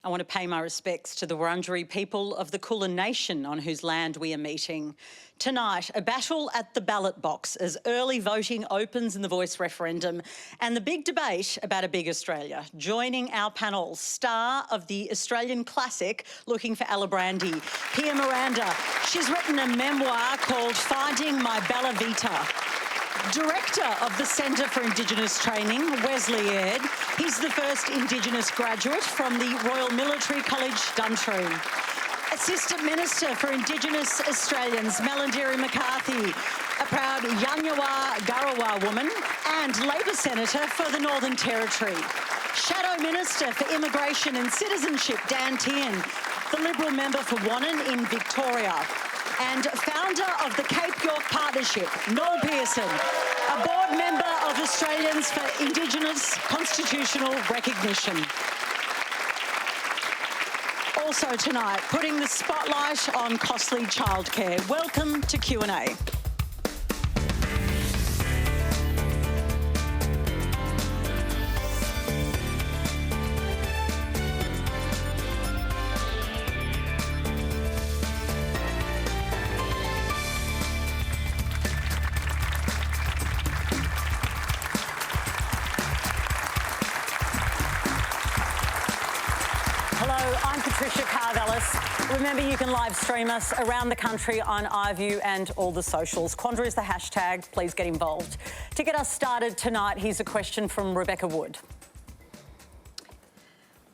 I want to pay my respects to the Wurundjeri people of the Kulin Nation on whose land we are meeting. Tonight, a battle at the ballot box as early voting opens in the Voice referendum and the big debate about a big Australia. Joining our panel, star of the Australian classic Looking for Alibrandi, Pia Miranda. She's written a memoir called Finding My Bella Vita. Director of the Centre for Indigenous Training, Wesley. He's the first Indigenous graduate from the Royal Military College, Duntree. Assistant Minister for Indigenous Australians, Malarndirri McCarthy, a proud Yanyawa Garawa woman and Labor Senator for the Northern Territory. Shadow Minister for Immigration and Citizenship, Tehan, the Liberal member for Wannon in Victoria. And founder of the Cape York Partnership, Noel Pearson, a board member of Australians for Indigenous Constitutional Recognition. Also tonight, putting the spotlight on costly childcare. Welcome to Q&A. Remember, you can live stream us around the country on iView and all the socials. Quandra is the hashtag. Please get involved. To get us started tonight, here's a question from Rebecca Wood.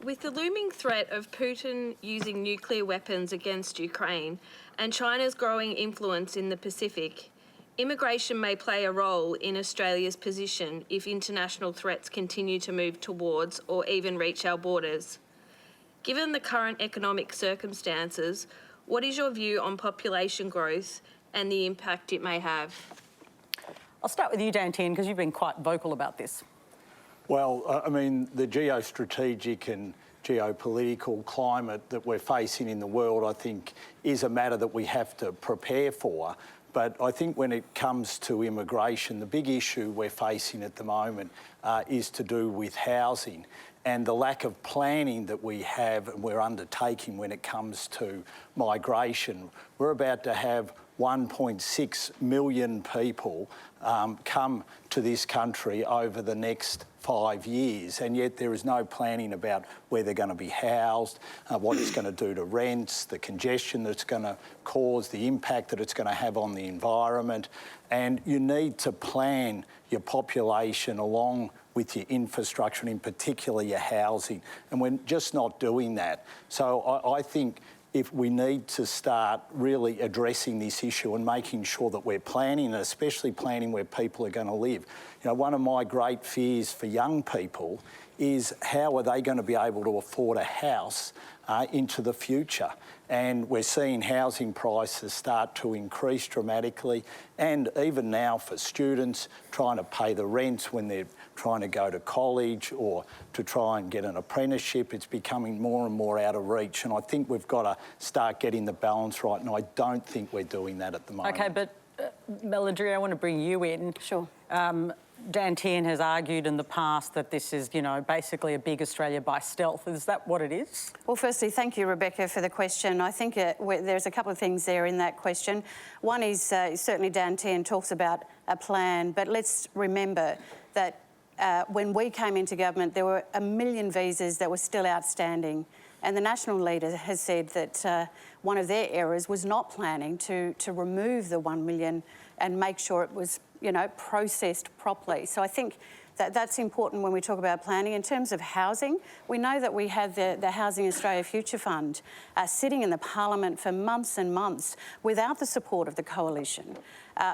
With the looming threat of Putin using nuclear weapons against Ukraine and China's growing influence in the Pacific, immigration may play a role in Australia's position if international threats continue to move towards or even reach our borders. Given the current economic circumstances, what is your view on population growth and the impact it may have? I'll start with you, Tehan, because you've been quite vocal about this. Well, I mean, the geostrategic and geopolitical climate that we're facing in the world, I think, is a matter that we have to prepare for. But I think when it comes to immigration, the big issue we're facing at the moment is to do with housing and the lack of planning that we have and we're undertaking when it comes to migration. We're about to have 1.6 million people come to this country over the next 5 years, and yet there is no planning about where they're going to be housed, what it's going to do to rents, the congestion that it's going to cause, the impact that it's going to have on the environment. And you need to plan your population along with your infrastructure and in particular your housing. And we're just not doing that. So I think if we need to start really addressing this issue and making sure that we're planning, and especially planning where people are going to live. You know, one of my great fears for young people is how are they going to be able to afford a house into the future? And we're seeing housing prices start to increase dramatically, and even now for students trying to pay the rent when they're trying to go to college or to try and get an apprenticeship, it's becoming more and more out of reach. And I think we've got to start getting the balance right, and I don't think we're doing that at the moment. OK, but Malarndirri, I want to bring you in. Sure. Tehan has argued in the past that this is, you know, basically a big Australia by stealth. Is that what it is? Well, firstly, thank you, Rebecca, for the question. I think there's a couple of things there in that question. One is certainly Tehan talks about a plan, but let's remember that when we came into government, there were 1 million visas that were still outstanding. And the National leader has said that one of their errors was not planning to remove the 1 million and make sure it was, you know, processed properly. So I think that's important when we talk about planning. In terms of housing, we know that we had the Housing Australia Future Fund sitting in the Parliament for months and months without the support of the coalition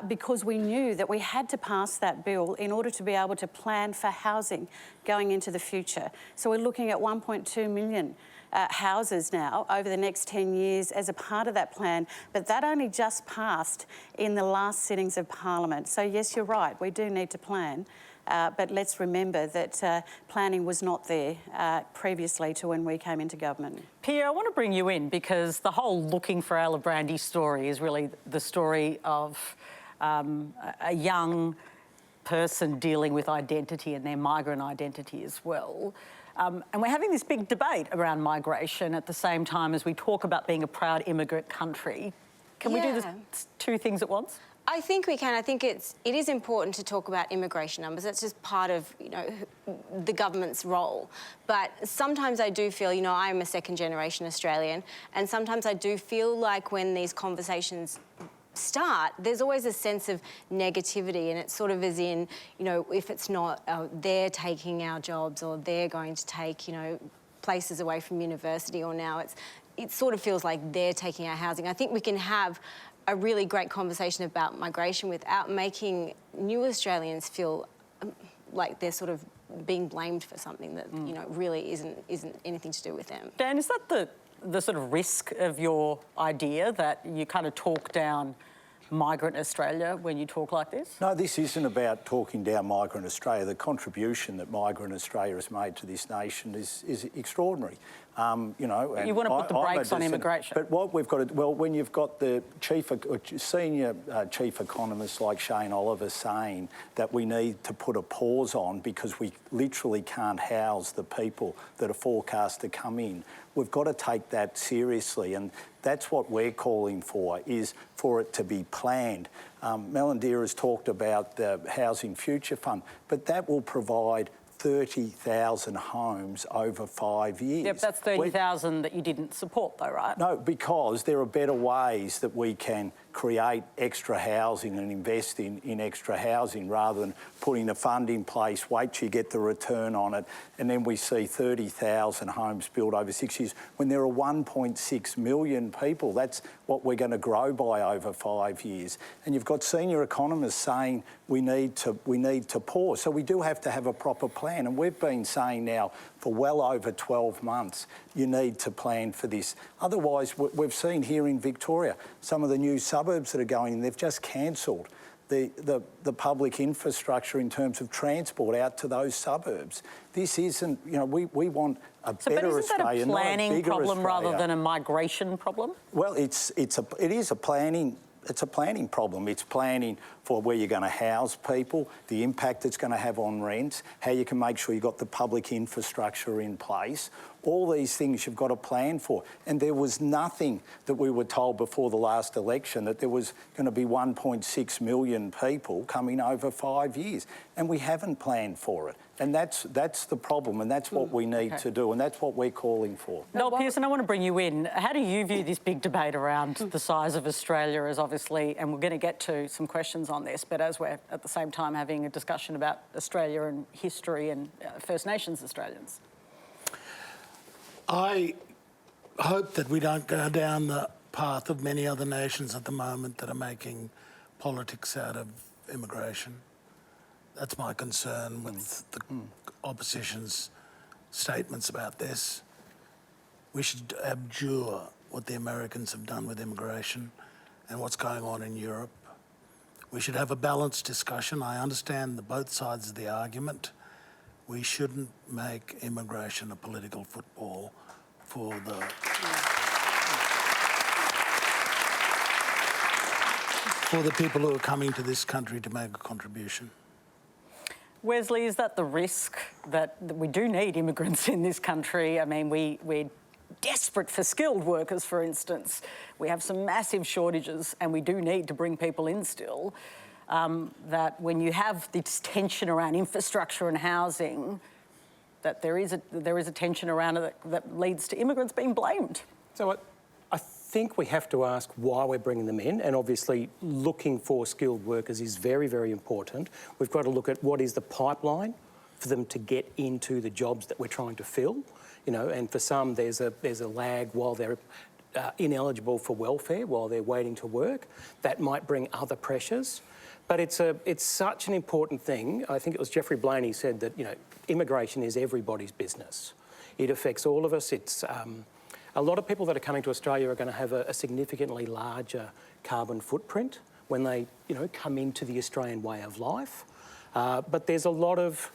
because we knew that we had to pass that bill in order to be able to plan for housing going into the future. So we're looking at 1.2 million houses now over the next 10 years as a part of that plan, but that only just passed in the last sittings of Parliament. So yes, you're right, we do need to plan, but let's remember that planning was not there previously to when we came into government. Pia, I want to bring you in because the whole Looking for Alibrandi story is really the story of a young person dealing with identity and their migrant identity as well. And we're having this big debate around migration at the same time as we talk about being a proud immigrant country. Can we do this two things at once? I think we can. I think it is important to talk about immigration numbers. That's just part of, the government's role. But sometimes I do feel, I'm a second-generation Australian, and sometimes I do feel like when these conversations start, there's always a sense of negativity, and it's sort of as in, if it's not, they're taking our jobs or they're going to take, places away from university, or now it sort of feels like they're taking our housing. I think we can have a really great conversation about migration without making new Australians feel like they're sort of being blamed for something that, really isn't anything to do with them. Dan, is that the sort of risk of your idea, that you kind of talk down migrant Australia when you talk like this? No, this isn't about talking down migrant Australia. The contribution that migrant Australia has made to this nation is extraordinary. And you want to put the brakes on immigration. But what we've got to, when you've got the senior chief economists like Shane Oliver saying that we need to put a pause on because we literally can't house the people that are forecast to come in, we've got to take that seriously, and that's what we're calling for, is for it to be planned. Malarndirri has talked about the Housing Future Fund, but that will provide 30,000 homes over 5 years. Yep, that's 30,000 that you didn't support though, right? No, because there are better ways that we can create extra housing and invest in extra housing rather than putting a fund in place, wait till you get the return on it, and then we see 30,000 homes built over 6 years. When there are 1.6 million people, that's what we're going to grow by over 5 years. And you've got senior economists saying we need to pause. So we do have to have a proper plan, and we've been saying now for well over 12 months, you need to plan for this. Otherwise, we've seen here in Victoria, some of the new suburbs that are going in, they've just cancelled the public infrastructure in terms of transport out to those suburbs. This isn't, we want a better Australia, not a bigger Australia. But isn't that a planning problem rather than a migration problem? Well, it is a planning. It's a planning problem. It's planning for where you're going to house people, the impact it's going to have on rents, how you can make sure you've got the public infrastructure in place. All these things you've got to plan for. And there was nothing that we were told before the last election that there was going to be 1.6 million people coming over 5 years. And we haven't planned for it. And that's the problem, and that's what we need to do, and that's what we're calling for. Noel Pearson, I want to bring you in. How do you view this big debate around the size of Australia as obviously, and we're going to get to some questions on this, but as we're at the same time having a discussion about Australia and history and First Nations Australians? I hope that we don't go down the path of many other nations at the moment that are making politics out of immigration. That's my concern with the opposition's statements about this. We should abjure what the Americans have done with immigration and what's going on in Europe. We should have a balanced discussion. I understand both sides of the argument. We shouldn't make immigration a political football for the people who are coming to this country to make a contribution. Wesley, is that the risk that we do need immigrants in this country? I mean, we're desperate for skilled workers, for instance. We have some massive shortages and we do need to bring people in still. That when you have this tension around infrastructure and housing, that there is a tension around it that leads to immigrants being blamed. So I think we have to ask why we're bringing them in, and obviously looking for skilled workers is very, very important. We've got to look at what is the pipeline for them to get into the jobs that we're trying to fill, and for some there's a lag while they're ineligible for welfare, while they're waiting to work. That might bring other pressures. But it's such an important thing. I think it was Jeffrey Blaney said that, immigration is everybody's business. It affects all of us. It's a lot of people that are coming to Australia are going to have a significantly larger carbon footprint when they, come into the Australian way of life. But there's a lot of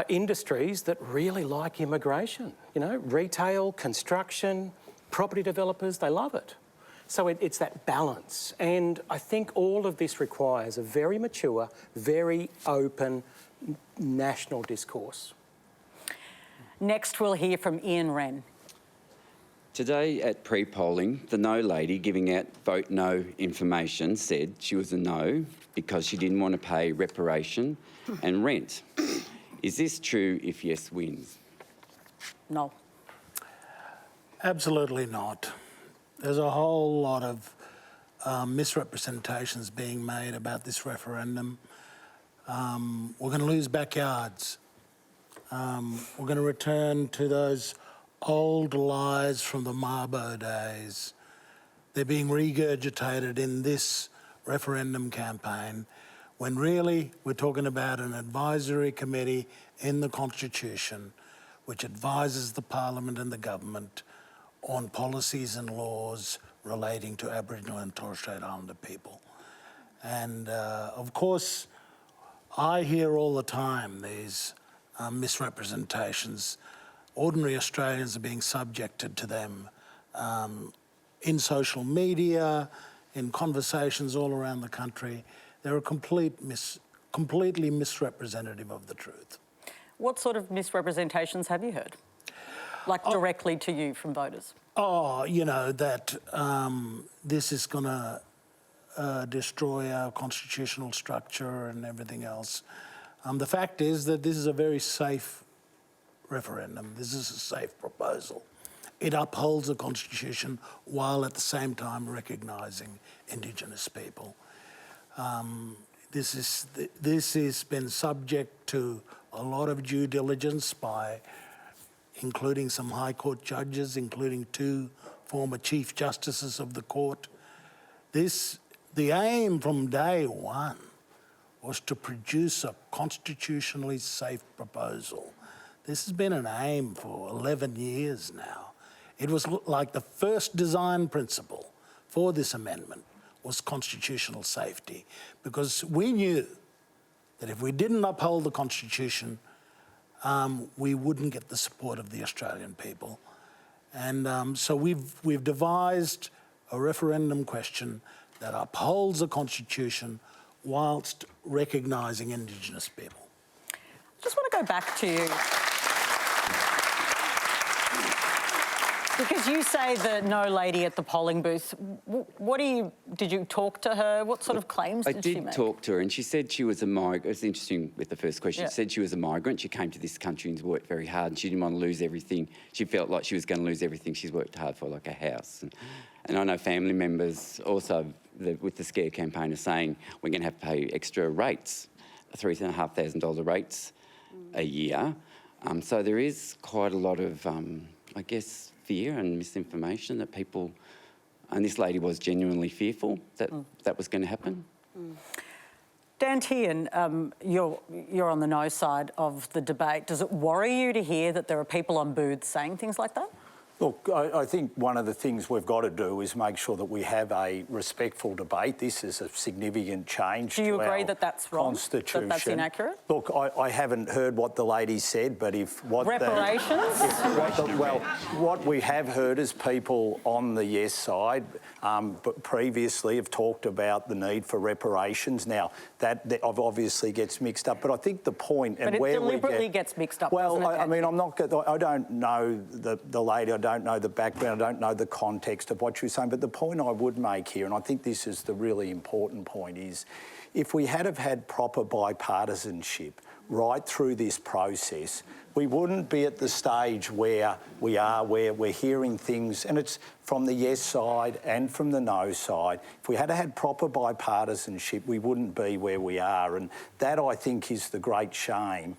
industries that really like immigration. Retail, construction, property developers, they love it. So it's that balance. And I think all of this requires a very mature, very open national discourse. Next, we'll hear from Ian Wren. Today at pre-polling, the no lady giving out vote no information said she was a no because she didn't want to pay reparation and rent. Is this true if yes wins? No. Absolutely not. There's a whole lot of misrepresentations being made about this referendum. We're going to lose backyards. We're going to return to those old lies from the Mabo days. They're being regurgitated in this referendum campaign when really we're talking about an advisory committee in the Constitution which advises the Parliament and the government on policies and laws relating to Aboriginal and Torres Strait Islander people. And of course, I hear all the time these misrepresentations. Ordinary Australians are being subjected to them in social media, in conversations all around the country. They're completely misrepresentative of the truth. What sort of misrepresentations have you heard? Like directly to you from voters? Oh, you know, that this is going to destroy our constitutional structure and everything else. The fact is that this is a very safe referendum. This is a safe proposal. It upholds the Constitution while at the same time recognising Indigenous people. This has been subject to a lot of due diligence by including some High Court judges, including 2 former Chief Justices of the Court. The aim from day one was to produce a constitutionally safe proposal. This has been an aim for 11 years now. It was like the first design principle for this amendment was constitutional safety, because we knew that if we didn't uphold the Constitution, we wouldn't get the support of the Australian people. And so we've devised a referendum question that upholds the Constitution whilst recognising Indigenous people. I just want to go back to you. Because you say the no lady at the polling booth. Did you talk to her? What sort of claims did she make? I did talk to her, and she said she was a migrant. It was interesting with the first question. Yeah. She said she was a migrant. She came to this country and worked very hard, and she didn't want to lose everything. She felt like she was going to lose everything she's worked hard for, like a house. And I know family members also, with the Scare campaign, are saying we're going to have to pay extra rates, $3,500 rates a year. So there is quite a lot of, I guess, fear and misinformation that people, and this lady was genuinely fearful that that was going to happen. Dan Tehan, you're on the no side of the debate. Does it worry you to hear that there are people on booths saying things like that? Look, I think one of the things we've got to do is make sure that we have a respectful debate. This is a significant change to our Constitution. Do you agree that that's wrong, that that's inaccurate? Look, I haven't heard what the lady said, but if what reparations? What we have heard is people on the yes side, but previously have talked about the need for reparations. Now, that obviously gets mixed up, but I think the point and where we deliberately gets mixed up. Well, doesn't it? I mean, I don't know the lady. I don't know the background, I don't know the context of what you're saying, but the point I would make here, and I think this is the really important point, is if we had have had proper bipartisanship right through this process, we wouldn't be at the stage where we are, where we're hearing things, and it's from the yes side and from the no side. If we had had proper bipartisanship, we wouldn't be where we are, and that, I think, is the great shame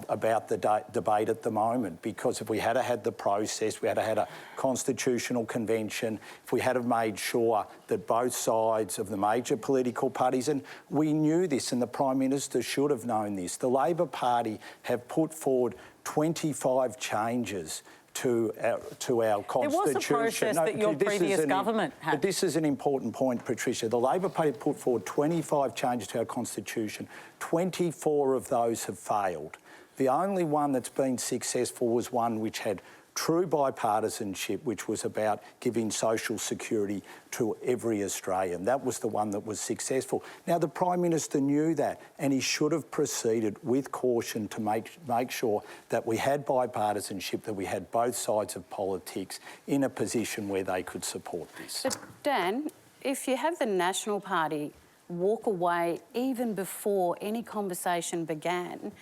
about the debate at the moment, because if we had had the process, we had had a constitutional convention, if we had have made sure that both sides of the major political parties, and we knew this and the Prime Minister should have known this, the Labor Party have put forward 25 changes to our Constitution. It was a process that your previous government had. But this is an important point, Patricia. The Labor Party put forward 25 changes to our Constitution. 24 of those have failed. The only one that's been successful was one which had true bipartisanship, which was about giving social security to every Australian. That was the one that was successful. Now, the Prime Minister knew that, and he should have proceeded with caution to make sure that we had bipartisanship, that we had both sides of politics in a position where they could support this. But Dan, if you have the National Party walk away even before any conversation began,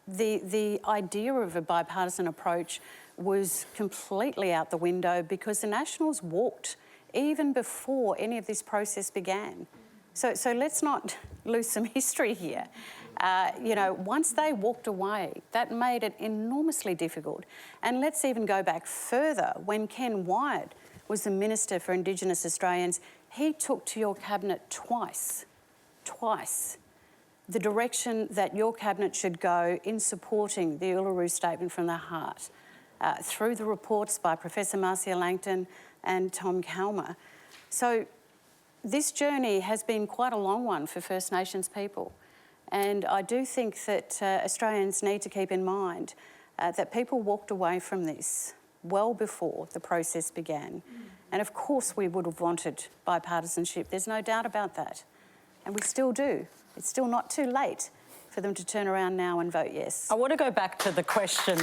the idea of a bipartisan approach was completely out the window because the Nationals walked even before any of this process began. So let's not lose some history here. You know, once they walked away, that made it enormously difficult. And let's even go back further. When Ken Wyatt was the Minister for Indigenous Australians, he took to your cabinet twice, the direction that your cabinet should go in supporting the Uluru Statement from the Heart, through the reports by Professor Marcia Langton and Tom Calma. So this journey has been quite a long one for First Nations people. And I do think that Australians need to keep in mind that people walked away from this well before the process began. And of course we would have wanted bipartisanship, there's no doubt about that. And we still do. It's still not too late for them to turn around now and vote yes. I want to go back to the question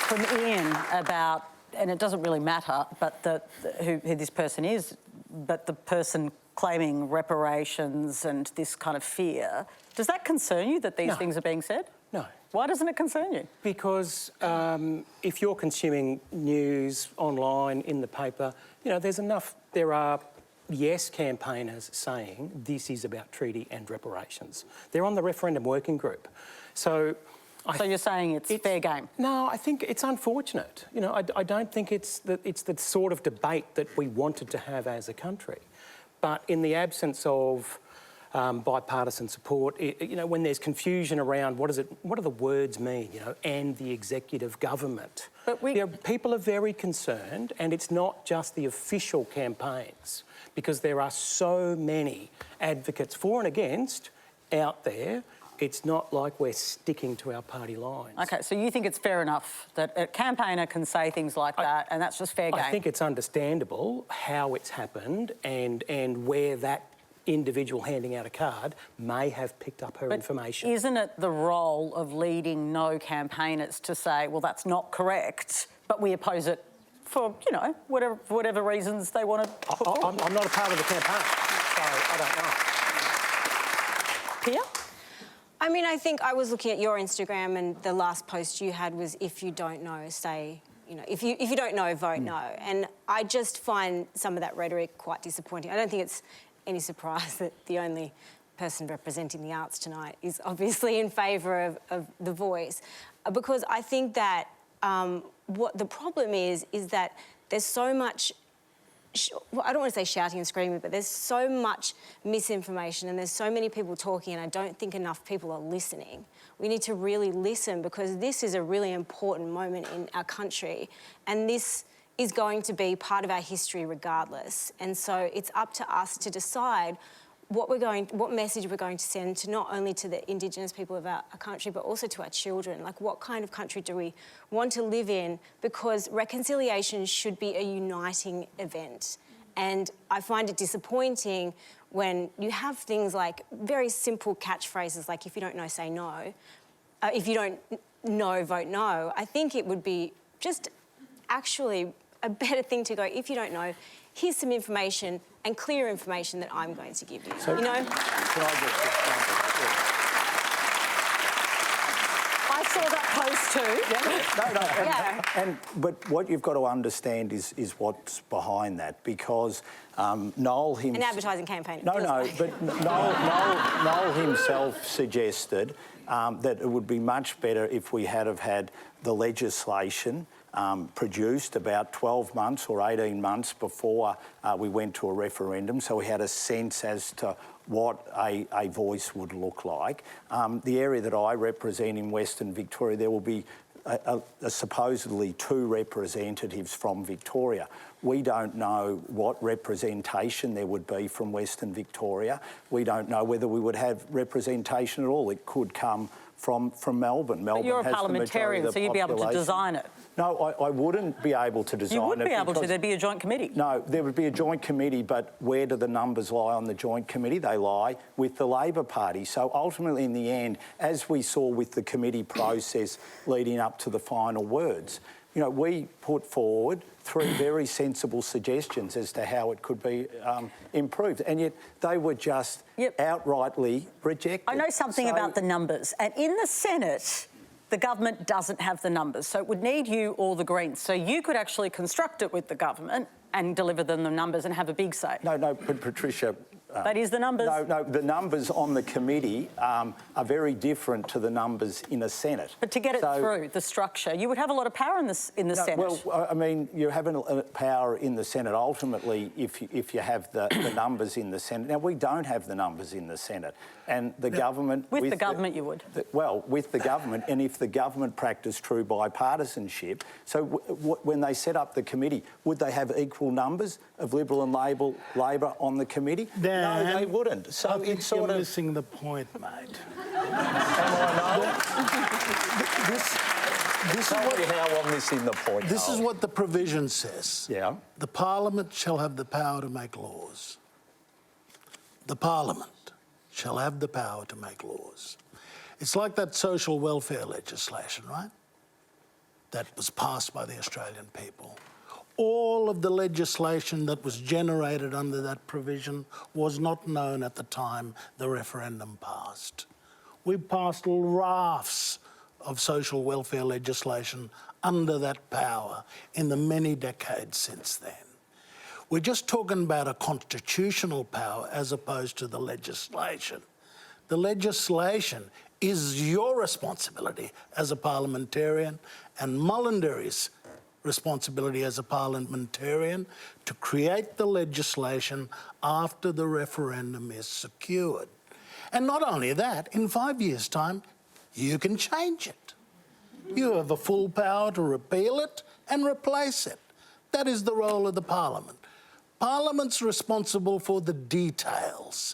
from Ian about, and it doesn't really matter, but who this person is, but the person claiming reparations and this kind of fear. Does that concern you that these things are being said? No. Why doesn't it concern you? Because if you're consuming news online, in the paper, you know, there are yes campaigners saying this is about treaty and reparations. They're on the referendum working group. So you're saying it's fair game? No, I think it's unfortunate. You know, I don't think it's the sort of debate that we wanted to have as a country. But in the absence of bipartisan support, you know, when there's confusion around what do the words mean, you know, and the executive government. But you know, people are very concerned, and it's not just the official campaigns, because there are so many advocates for and against out there. It's not like we're sticking to our party lines. OK, so you think it's fair enough that a campaigner can say things like that and that's just fair game? I think it's understandable how it's happened and where that individual handing out a card may have picked up her information. Isn't it the role of leading no campaigners to say, well, that's not correct, but we oppose it for, you know, whatever reasons they want to put forward? I'm not a part of the campaign, so I don't know. Pia? I mean, I think I was looking at your Instagram and the last post you had was, if you don't know, say, you know, if you don't know, vote no. And I just find some of that rhetoric quite disappointing. I don't think it's any surprise that the only person representing the arts tonight is obviously in favour of the voice, because I think that what the problem is that there's so much, well, I don't want to say shouting and screaming, but there's so much misinformation and there's so many people talking, and I don't think enough people are listening. We need to really listen, because this is a really important moment in our country, and this is going to be part of our history regardless. And so it's up to us to decide what message we're going to send to not only to the Indigenous people of our country, but also to our children. Like, what kind of country do we want to live in? Because reconciliation should be a uniting event. And I find it disappointing when you have things like very simple catchphrases like, if you don't know, say no. If you don't know, vote no. I think it would be just actually a better thing to go, if you don't know, here's some information and clear information that I'm going to give you, you know? I saw that post too. But what you've got to understand is what's behind that, because Noel himself... An advertising campaign. But Noel himself suggested that it would be much better if we had had the legislation produced about 12 months or 18 months before we went to a referendum, so we had a sense as to what a voice would look like. The area that I represent in Western Victoria, there will be supposedly 2 representatives from Victoria. We don't know what representation there would be from Western Victoria. We don't know whether we would have representation at all. It could come from Melbourne. Melbourne You're a has parliamentarian, the so you'd be able to population. design it. No, I wouldn't be able to design it. You would be able to. because- There'd be a joint committee. No, there would be a joint committee, but where do the numbers lie on the joint committee? They lie with the Labor Party. So ultimately, in the end, as we saw with the committee process leading up to the final words, you know, we put forward 3 very sensible suggestions as to how it could be improved, and yet they were just outrightly rejected. I know something about the numbers, and in the Senate, the government doesn't have the numbers, so it would need you or the Greens. So you could actually construct it with the government and deliver them the numbers and have a big say. No, but Patricia... that is the numbers. No, the numbers on the committee are very different to the numbers in a Senate. But to get it through, the structure, you would have a lot of power in the Senate. Well, I mean, you have power in the Senate ultimately if you have the numbers in the Senate. Now, we don't have the numbers in the Senate. And the government... With the government, you would. Well, with the government, and if the government practiced true bipartisanship, so when they set up the committee, would they have equal numbers of Liberal and Labor on the committee? Dan, no, they wouldn't. So I think it's sort you're of... missing the point, mate. This is what, how I'm missing the point. This is what the provision says. Yeah. The Parliament shall have the power to make laws. The Parliament shall have the power to make laws. It's like that social welfare legislation, right? That was passed by the Australian people. All of the legislation that was generated under that provision was not known at the time the referendum passed. We passed rafts of social welfare legislation under that power in the many decades since then. We're just talking about a constitutional power as opposed to the legislation. The legislation is your responsibility as a parliamentarian, and Malarndirri's responsibility as a parliamentarian to create the legislation after the referendum is secured. And not only that, in 5 years' time, you can change it. You have a full power to repeal it and replace it. That is the role of the Parliament. Parliament's responsible for the details,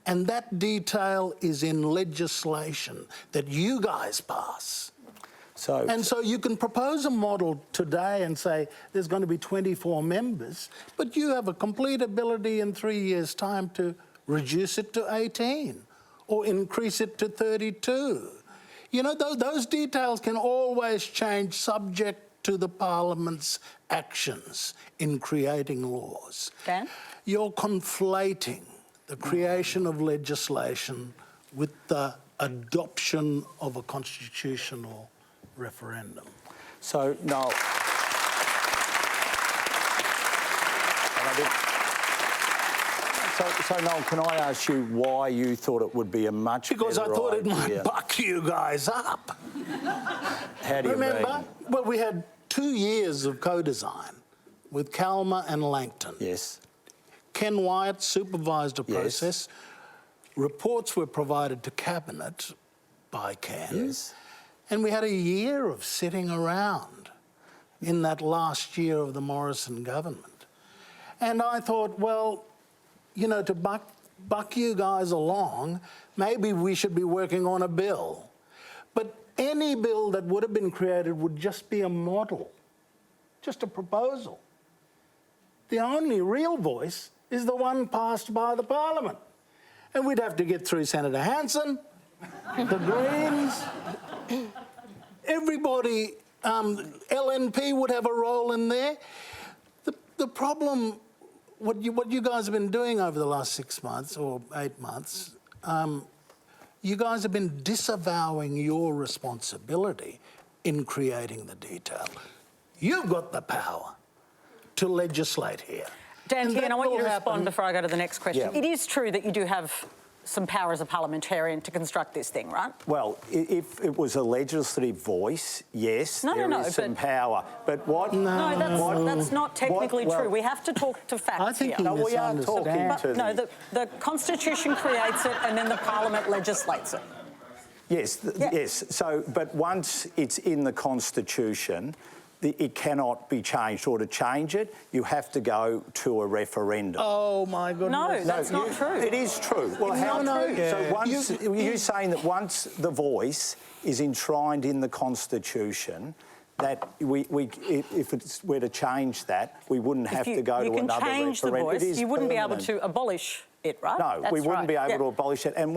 and that detail is in legislation that you guys pass. So you can propose a model today and say there's going to be 24 members, but you have a complete ability in 3 years' time to reduce it to 18 or increase it to 32. You know, those details can always change subject to the Parliament's actions in creating laws. Dan? You're conflating the creation of legislation with the adoption of a constitutional referendum. So, Noel... So, Noel, can I ask you why you thought it would be a much Because better I thought idea? it might buck you guys up. How do you Remember? mean? Well, we had 2 years of co-design with Calma and Langton. Yes. Ken Wyatt supervised a process. Reports were provided to Cabinet by Ken. Yes. And we had a year of sitting around in that last year of the Morrison government. And I thought, well, you know, to buck you guys along, maybe we should be working on a bill. But any bill that would have been created would just be a model, just a proposal. The only real voice is the one passed by the Parliament. And we'd have to get through Senator Hanson, the Greens, everybody, LNP would have a role in there. The problem, what you guys have been doing over the last 6 months or 8 months, you guys have been disavowing your responsibility in creating the detail. You've got the power to legislate here. Dan Tehan, I want you to respond before I go to the next question. Yeah. It is true that you do have some power as a parliamentarian to construct this thing, right? Well, if it was a legislative voice, yes, there is some power. But what? No, that's not technically true. We have to talk to facts I think here. we are talking to no, the Constitution creates it and then the Parliament legislates it. Yes, yes. So, but once it's in the Constitution, it cannot be changed, or to change it, you have to go to a referendum. Oh my goodness. No, that's not true. It is true. Well, It's not true. So once you're saying that once the voice is enshrined in the Constitution, that if it were to change that, we wouldn't have to go to another referendum. You can change the voice. You wouldn't be able permanent. to abolish it, right? No, That's we wouldn't right. be able Yeah. to abolish it. And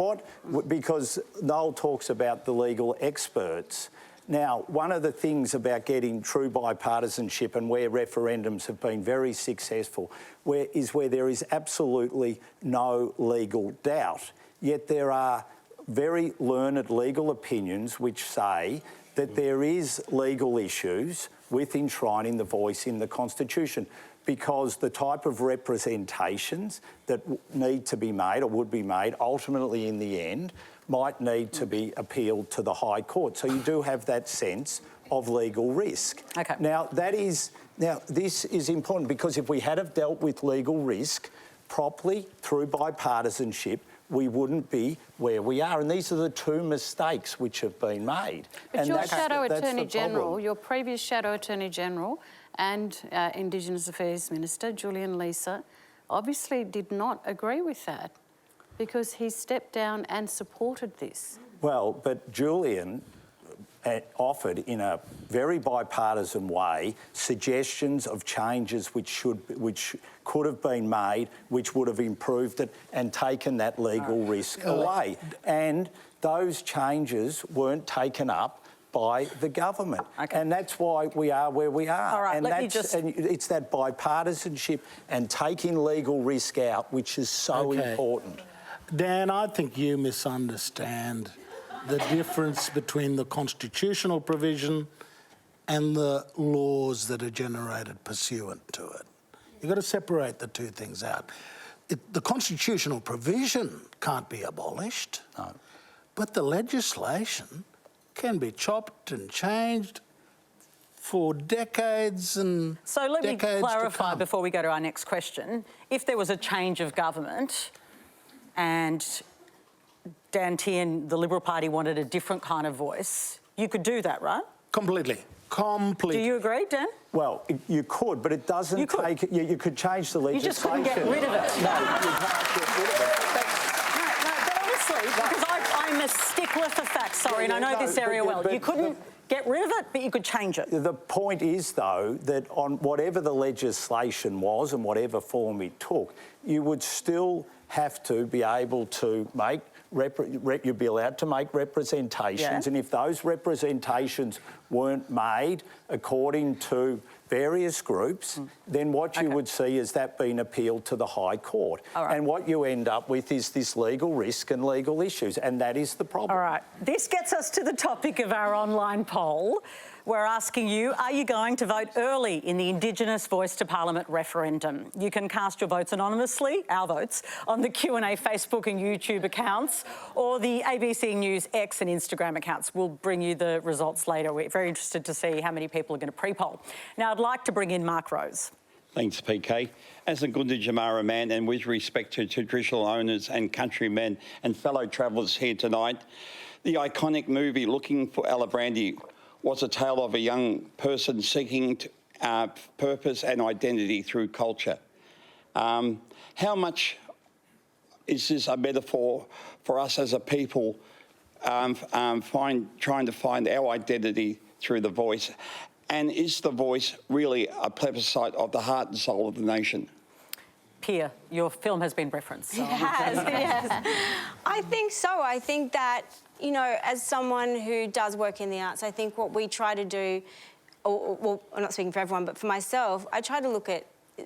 because Noel talks about the legal experts. Now, one of the things about getting true bipartisanship and where referendums have been very successful is where there is absolutely no legal doubt. Yet there are very learned legal opinions which say that there is legal issues with enshrining the voice in the Constitution, because the type of representations that need to be made or would be made ultimately in the end might need to be appealed to the High Court. So you do have that sense of legal risk. Okay. Now, this is important, because if we had have dealt with legal risk properly through bipartisanship, we wouldn't be where we are. And these are the two mistakes which have been made. But and your that's Shadow the Attorney General, problem. your previous Shadow Attorney General and Indigenous Affairs Minister, Julian Leeser, obviously did not agree with that, because he stepped down and supported this. Well, but Julian offered in a very bipartisan way suggestions of changes which could have been made, which would have improved it and taken that legal risk away. And those changes weren't taken up by the government. Okay. And that's why we are where we are. All right, and let me just... and it's that bipartisanship and taking legal risk out which is so important. Dan, I think you misunderstand the difference between the constitutional provision and the laws that are generated pursuant to it. You've got to separate the two things out. The constitutional provision can't be abolished, but the legislation can be chopped and changed for decades and So let me decades clarify to come. before we go to our next question. If there was a change of government and Dan Tehan, the Liberal Party, wanted a different kind of voice, you could do that, right? Completely. Do you agree, Dan? Well, you could, but it doesn't You could. take... You could change the legislation. You just couldn't get rid of it. No, you can't get rid of it. No, but honestly, because I'm a stickler for facts, sorry, and I know this area well. You couldn't get rid of it, but you could change it. The point is, though, that on whatever the legislation was and whatever form it took, you would still have to be able to make... you'd be allowed to make representations, and if those representations weren't made according to various groups, then what you would see is that being appealed to the High Court. And what you end up with is this legal risk and legal issues, and that is the problem. All right. This gets us to the topic of our online poll. We're asking you, are you going to vote early in the Indigenous Voice to Parliament referendum? You can cast your votes anonymously, our votes, on the Q&A Facebook and YouTube accounts, or the ABC News X and Instagram accounts. We'll bring you the results later. We're very interested to see how many people are going to pre-poll. Now, I'd like to bring in Mark Rose. Thanks, PK. As a Gunditjmara man, and with respect to traditional owners and countrymen and fellow travellers here tonight, the iconic movie Looking for Alibrandi was a tale of a young person seeking purpose and identity through culture. How much is this a metaphor for us as a people trying to find our identity through the voice? And is the voice really a plebiscite of the heart and soul of the nation? Pia, your film has been referenced. So It has, yes. I think so. I think that, you know, as someone who does work in the arts, I think what we try to do, well, I'm not speaking for everyone, but for myself, I try to look at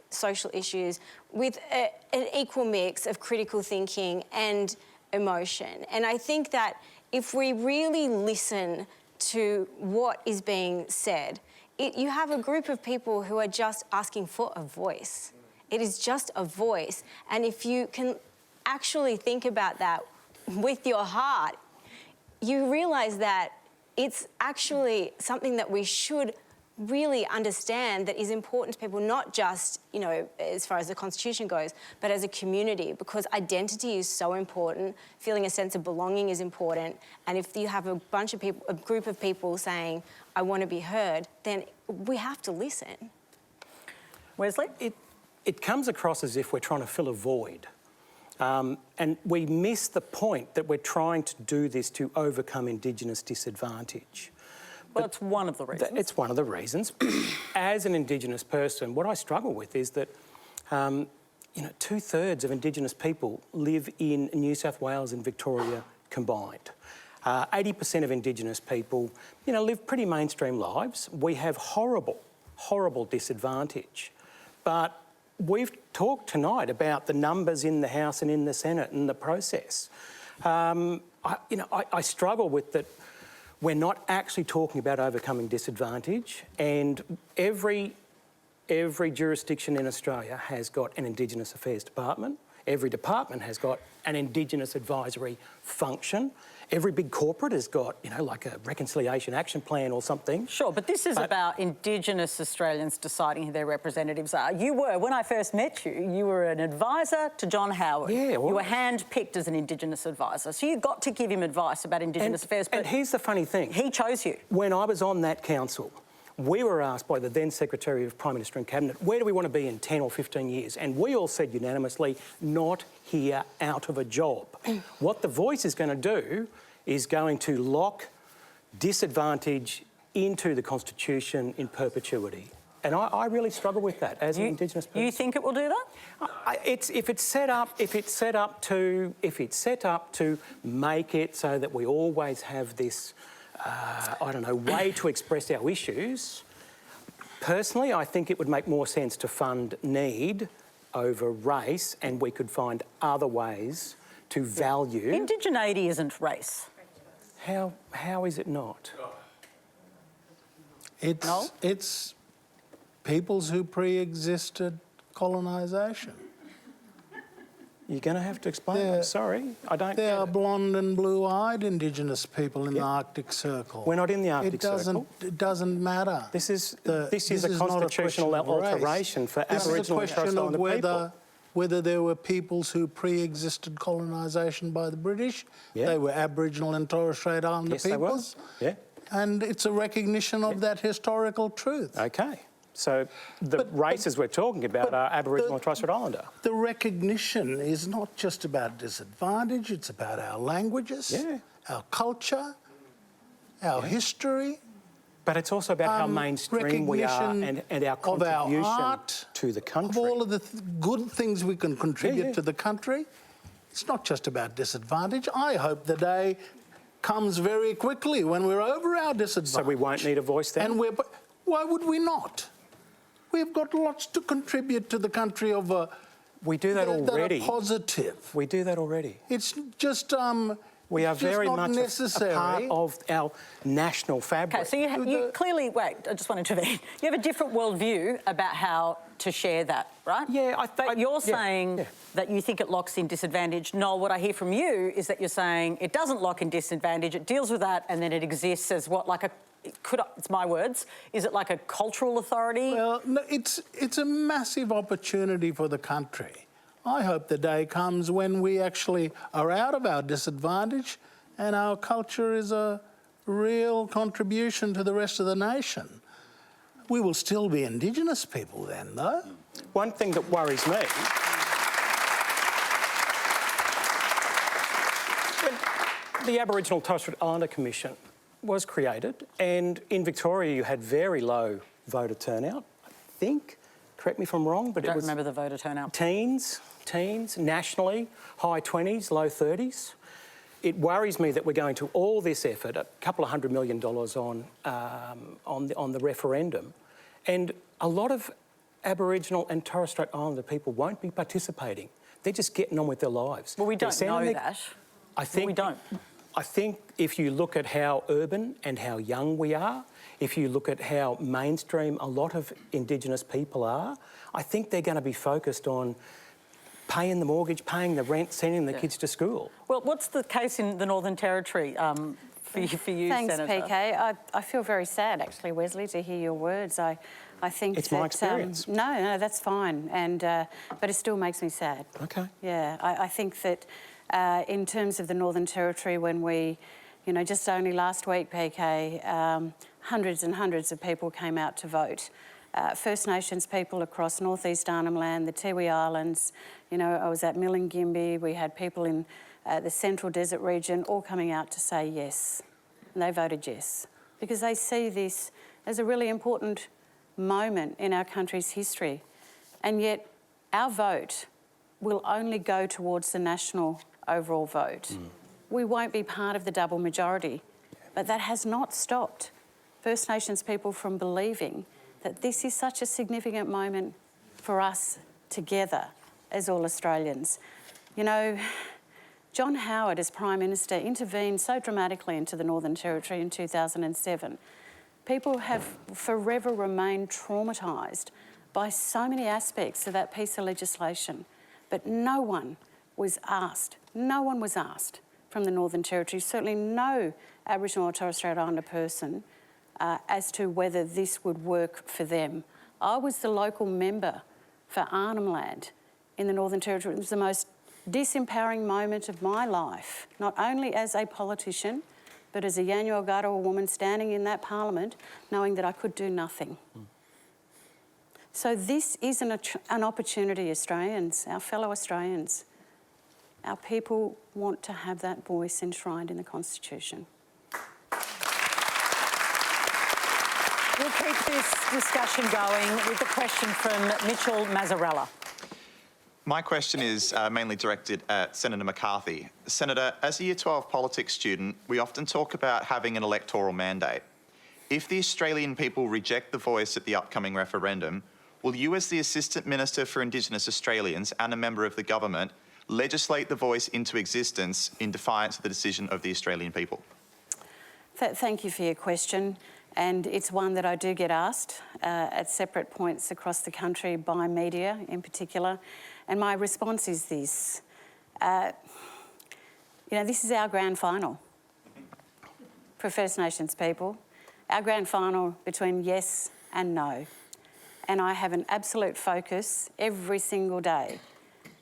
social issues with an equal mix of critical thinking and emotion. And I think that if we really listen to what is being said, you have a group of people who are just asking for a voice. It is just a voice. And if you can actually think about that with your heart, you realise that it's actually something that we should really understand that is important to people, not just, you know, as far as the Constitution goes, but as a community, because identity is so important, feeling a sense of belonging is important, and if you have a bunch of people, a group of people saying, I want to be heard, then we have to listen. Wesley? It comes across as if we're trying to fill a void. And we miss the point that we're trying to do this to overcome Indigenous disadvantage. Well, it's one of the reasons. It's one of the reasons. As an Indigenous person, what I struggle with is that, you know, 2/3 of Indigenous people live in New South Wales and Victoria combined. 80% of Indigenous people, you know, live pretty mainstream lives. We have horrible, horrible disadvantage. But we've talked tonight about the numbers in the House and in the Senate and the process. I struggle with that. We're not actually talking about overcoming disadvantage, and every jurisdiction in Australia has got an Indigenous Affairs department. Every department has got an Indigenous advisory function. Every big corporate has got, you know, like a reconciliation action plan or something. Sure, but this is about Indigenous Australians deciding who their representatives are. You were, when I first met you, you were an advisor to John Howard. Yeah, well, you were hand-picked as an Indigenous advisor, so you got to give him advice about Indigenous affairs. But and here's the funny thing. He chose you. When I was on that council, we were asked by the then Secretary of Prime Minister and Cabinet, where do we want to be in 10 or 15 years? And we all said unanimously, not here, out of a job. What the Voice is going to do is going to lock disadvantage into the Constitution in perpetuity. And I really struggle with that as an Indigenous person. You think it will do that? If it's set up to make it so that we always have this, way to express our issues. Personally, I think it would make more sense to fund need over race, and we could find other ways to value. Indigeneity isn't race. How is it not? It's peoples who pre-existed colonisation. You're going to have to explain. I'm sorry, I don't. There are blonde and blue-eyed Indigenous people in the Arctic Circle. We're not in the Arctic Circle. It doesn't matter. This is a constitutional alteration for Aboriginal and Torres Strait Islander people. Whether there were peoples who pre-existed colonisation by the British, they were Aboriginal and Torres Strait Islander peoples. They were. Yeah. And it's a recognition of that historical truth. Okay. So the races we're talking about are Aboriginal and Torres Strait Islander. The recognition is not just about disadvantage, it's about our languages, our culture, our history. But it's also about how mainstream we are and our contribution to the country. Of all of the good things we can contribute to the country. It's not just about disadvantage. I hope the day comes very quickly when we're over our disadvantage. So we won't need a voice then? And why would we not? We've got lots to contribute to the country of we do that already. That are positive. We do that already. It's just we are very much necessary. a part of our national fabric. Okay, so you clearly, wait, I just want to intervene. You have a different worldview about how to share that, right? Yeah, But you're saying that you think it locks in disadvantage. Noel, what I hear from you is that you're saying it doesn't lock in disadvantage, it deals with that, and then it exists as what, like a, it's my words, is it like a cultural authority? Well, no, it's a massive opportunity for the country. I hope the day comes when we actually are out of our disadvantage and our culture is a real contribution to the rest of the nation. We will still be Indigenous people then, though. One thing that worries me, when the Aboriginal and Torres Strait Islander Commission was created, and in Victoria you had very low voter turnout, I think. Correct me if I'm wrong, but I don't remember the voter turnout. Teens, nationally, high 20s, low 30s. It worries me that we're going to all this effort, a couple of $100 million on the referendum, and a lot of Aboriginal and Torres Strait Islander people won't be participating. They're just getting on with their lives. Well, we don't know that. We don't. I think if you look at how urban and how young we are, if you look at how mainstream a lot of Indigenous people are, I think they're going to be focused on paying the mortgage, paying the rent, sending the kids to school. Well, what's the case in the Northern Territory for you, Thanks, Senator. PK. I feel very sad, actually, Wesley, to hear your words. I think it's that, my experience. No, that's fine, but it still makes me sad. Okay. Yeah, I think that in terms of the Northern Territory, when we, just only last week, PK, hundreds and hundreds of people came out to vote. First Nations people across North-East Arnhem Land, the Tiwi Islands, I was at Milingimbi, we had people in the Central Desert region all coming out to say yes. And they voted yes, because they see this as a really important moment in our country's history. And yet our vote will only go towards the national overall vote. We won't be part of the double majority, but that has not stopped First Nations people from believing that this is such a significant moment for us together as all Australians. John Howard, as Prime Minister, intervened so dramatically into the Northern Territory in 2007. People have forever remained traumatised by so many aspects of that piece of legislation, but no one was asked from the Northern Territory, certainly no Aboriginal or Torres Strait Islander person, as to whether this would work for them. I was the local member for Arnhem Land in the Northern Territory. It was the most disempowering moment of my life, not only as a politician, but as a Yanyuwa Garawa woman standing in that parliament, knowing that I could do nothing. So this is an opportunity, Australians, our fellow Australians. Our people want to have that voice enshrined in the Constitution. We'll keep this discussion going with a question from Mitchell Mazzarella. My question is mainly directed at Senator McCarthy. Senator, as a Year 12 politics student, we often talk about having an electoral mandate. If the Australian people reject the voice at the upcoming referendum, will you, as the Assistant Minister for Indigenous Australians and a member of the government, legislate the voice into existence in defiance of the decision of the Australian people? Thank you for your question. And it's one that I do get asked at separate points across the country by media in particular. And my response is this. This is our grand final for First Nations people. Our grand final between yes and no. And I have an absolute focus every single day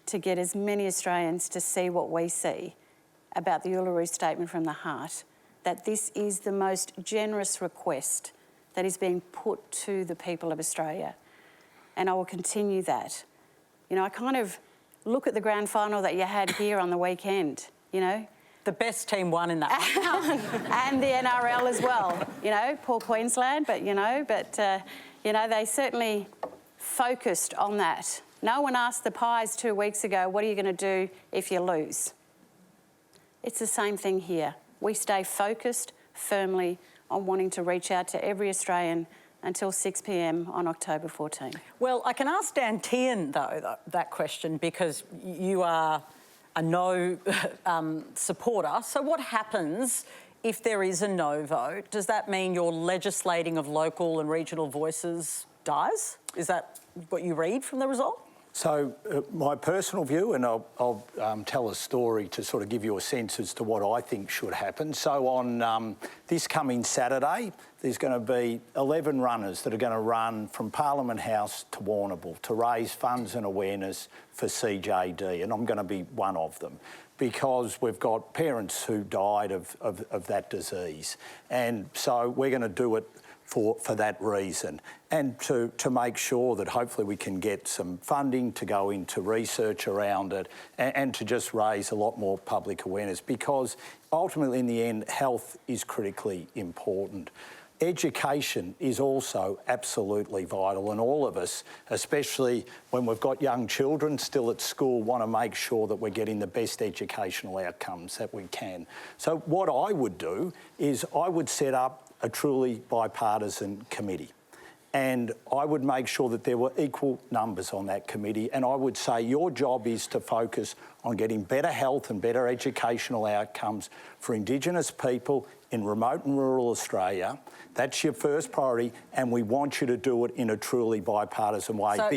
to get as many Australians to see what we see about the Uluru Statement from the Heart, that this is the most generous request that is being put to the people of Australia. And I will continue that. I kind of look at the grand final that you had here on the weekend, The best team won in that one. and the NRL as well, poor Queensland, but they certainly focused on that. No one asked the Pies 2 weeks ago, what are you going to do if you lose? It's the same thing here. We stay focused firmly on wanting to reach out to every Australian until 6 p.m. on October 14. Well, I can ask Dan Tehan, though, that question, because you are a no supporter. So what happens if there is a no vote? Does that mean your legislating of local and regional voices dies? Is that what you read from the result? So my personal view, and I'll tell a story to sort of give you a sense as to what I think should happen. So on this coming Saturday, there's going to be 11 runners that are going to run from Parliament House to Warrnambool to raise funds and awareness for CJD, and I'm going to be one of them, because we've got parents who died of that disease. And so we're going to do it for that reason, and to make sure that hopefully we can get some funding to go into research around it and to just raise a lot more public awareness, because ultimately in the end health is critically important. Education is also absolutely vital, and all of us, especially when we've got young children still at school, want to make sure that we're getting the best educational outcomes that we can. So what I would do is I would set up a truly bipartisan committee, and I would make sure that there were equal numbers on that committee, and I would say your job is to focus on getting better health and better educational outcomes for Indigenous people in remote and rural Australia. That's your first priority, and we want you to do it in a truly bipartisan way. So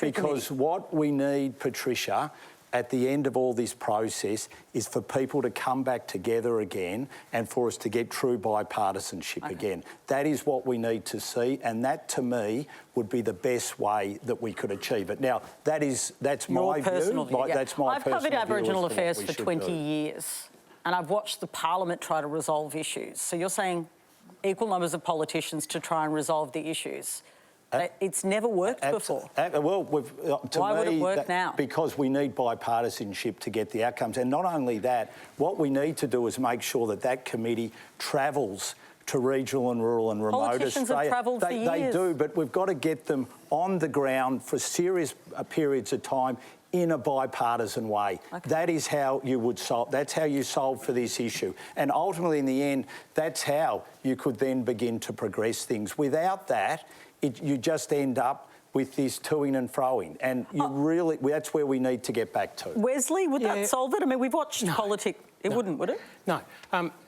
because what we need, Patricia, at the end of all this process is for people to come back together again and for us to get true bipartisanship again. That is what we need to see, and that, to me, would be the best way that we could achieve it. Now, that's my personal view. view. That's my I've personal covered view Aboriginal as to what affairs we for should 20 do. years, and I've watched the Parliament try to resolve issues. So you're saying equal numbers of politicians to try and resolve the issues. It's never worked before. Well, Why would it work now? Because we need bipartisanship to get the outcomes. And not only that, what we need to do is make sure that that committee travels to regional and rural and remote Politicians Australia. have travelled for years. They do, but we've got to get them on the ground for serious periods of time in a bipartisan way. That is how you would solve. That's how you solve for this issue. And ultimately, in the end, that's how you could then begin to progress things. Without that, you just end up with this toing and froing, and that's where we need to get back to. Wesley, would that solve it? I mean, we've watched politics. It wouldn't, would it? No.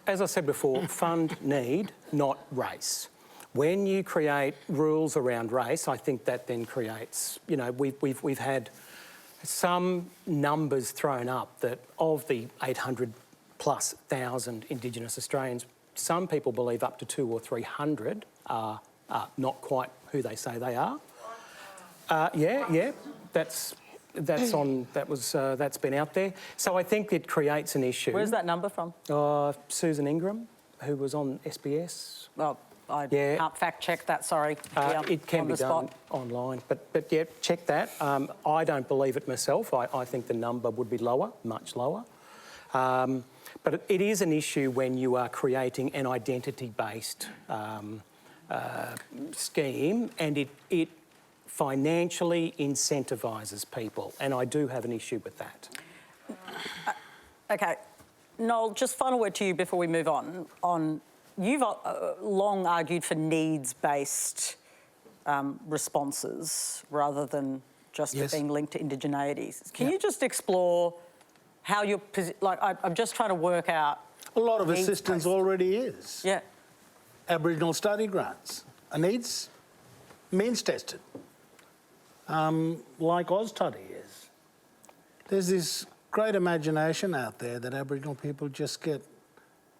As I said before, fund need, not race. When you create rules around race, I think that then creates, you know, we've had some numbers thrown up that of the 800,000+ Indigenous Australians, some people believe up to 200 or 300 are not quite who they say they are. That's been out there. So I think it creates an issue. Where's that number from? Susan Ingram, who was on SBS. Well, I can't fact check that, sorry. It can be done online, but yeah, check that. I don't believe it myself. I think the number would be lower, much lower. But it is an issue when you are creating an identity-based scheme, and it financially incentivises people, and I do have an issue with that. Okay, Noel, just final word to you before we move on. You've long argued for needs-based responses rather than just being linked to indigeneities. Can you just explore how you're... I'm just trying to work out... A lot of assistance already is. Yeah. Aboriginal study grants are means tested, like AusStudy is. There's this great imagination out there that Aboriginal people just get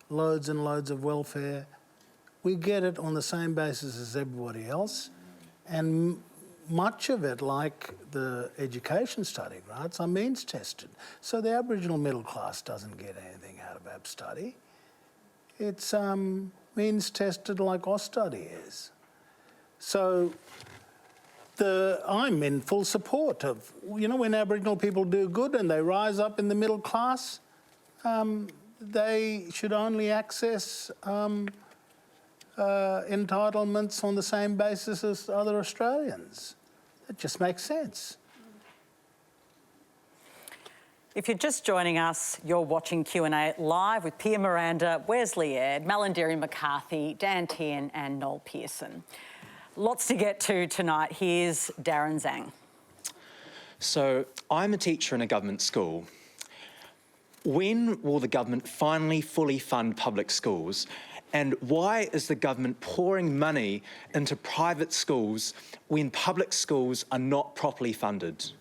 loads and loads of welfare. We get it on the same basis as everybody else, and much of it, like the education study grants, are means tested. So the Aboriginal middle class doesn't get anything out of AbStudy. It's means tested like AusStudy is. So I'm in full support of, you know, when Aboriginal people do good and they rise up in the middle class, they should only access entitlements on the same basis as other Australians. It just makes sense. If you're just joining us, you're watching Q&A live with Pia Miranda, Wesley, Malarndirri, McCarthy, Dan Tehan and Noel Pearson. Lots to get to tonight. Here's Darren Zhang. So I'm a teacher in a government school. When will the government finally fully fund public schools? And why is the government pouring money into private schools when public schools are not properly funded?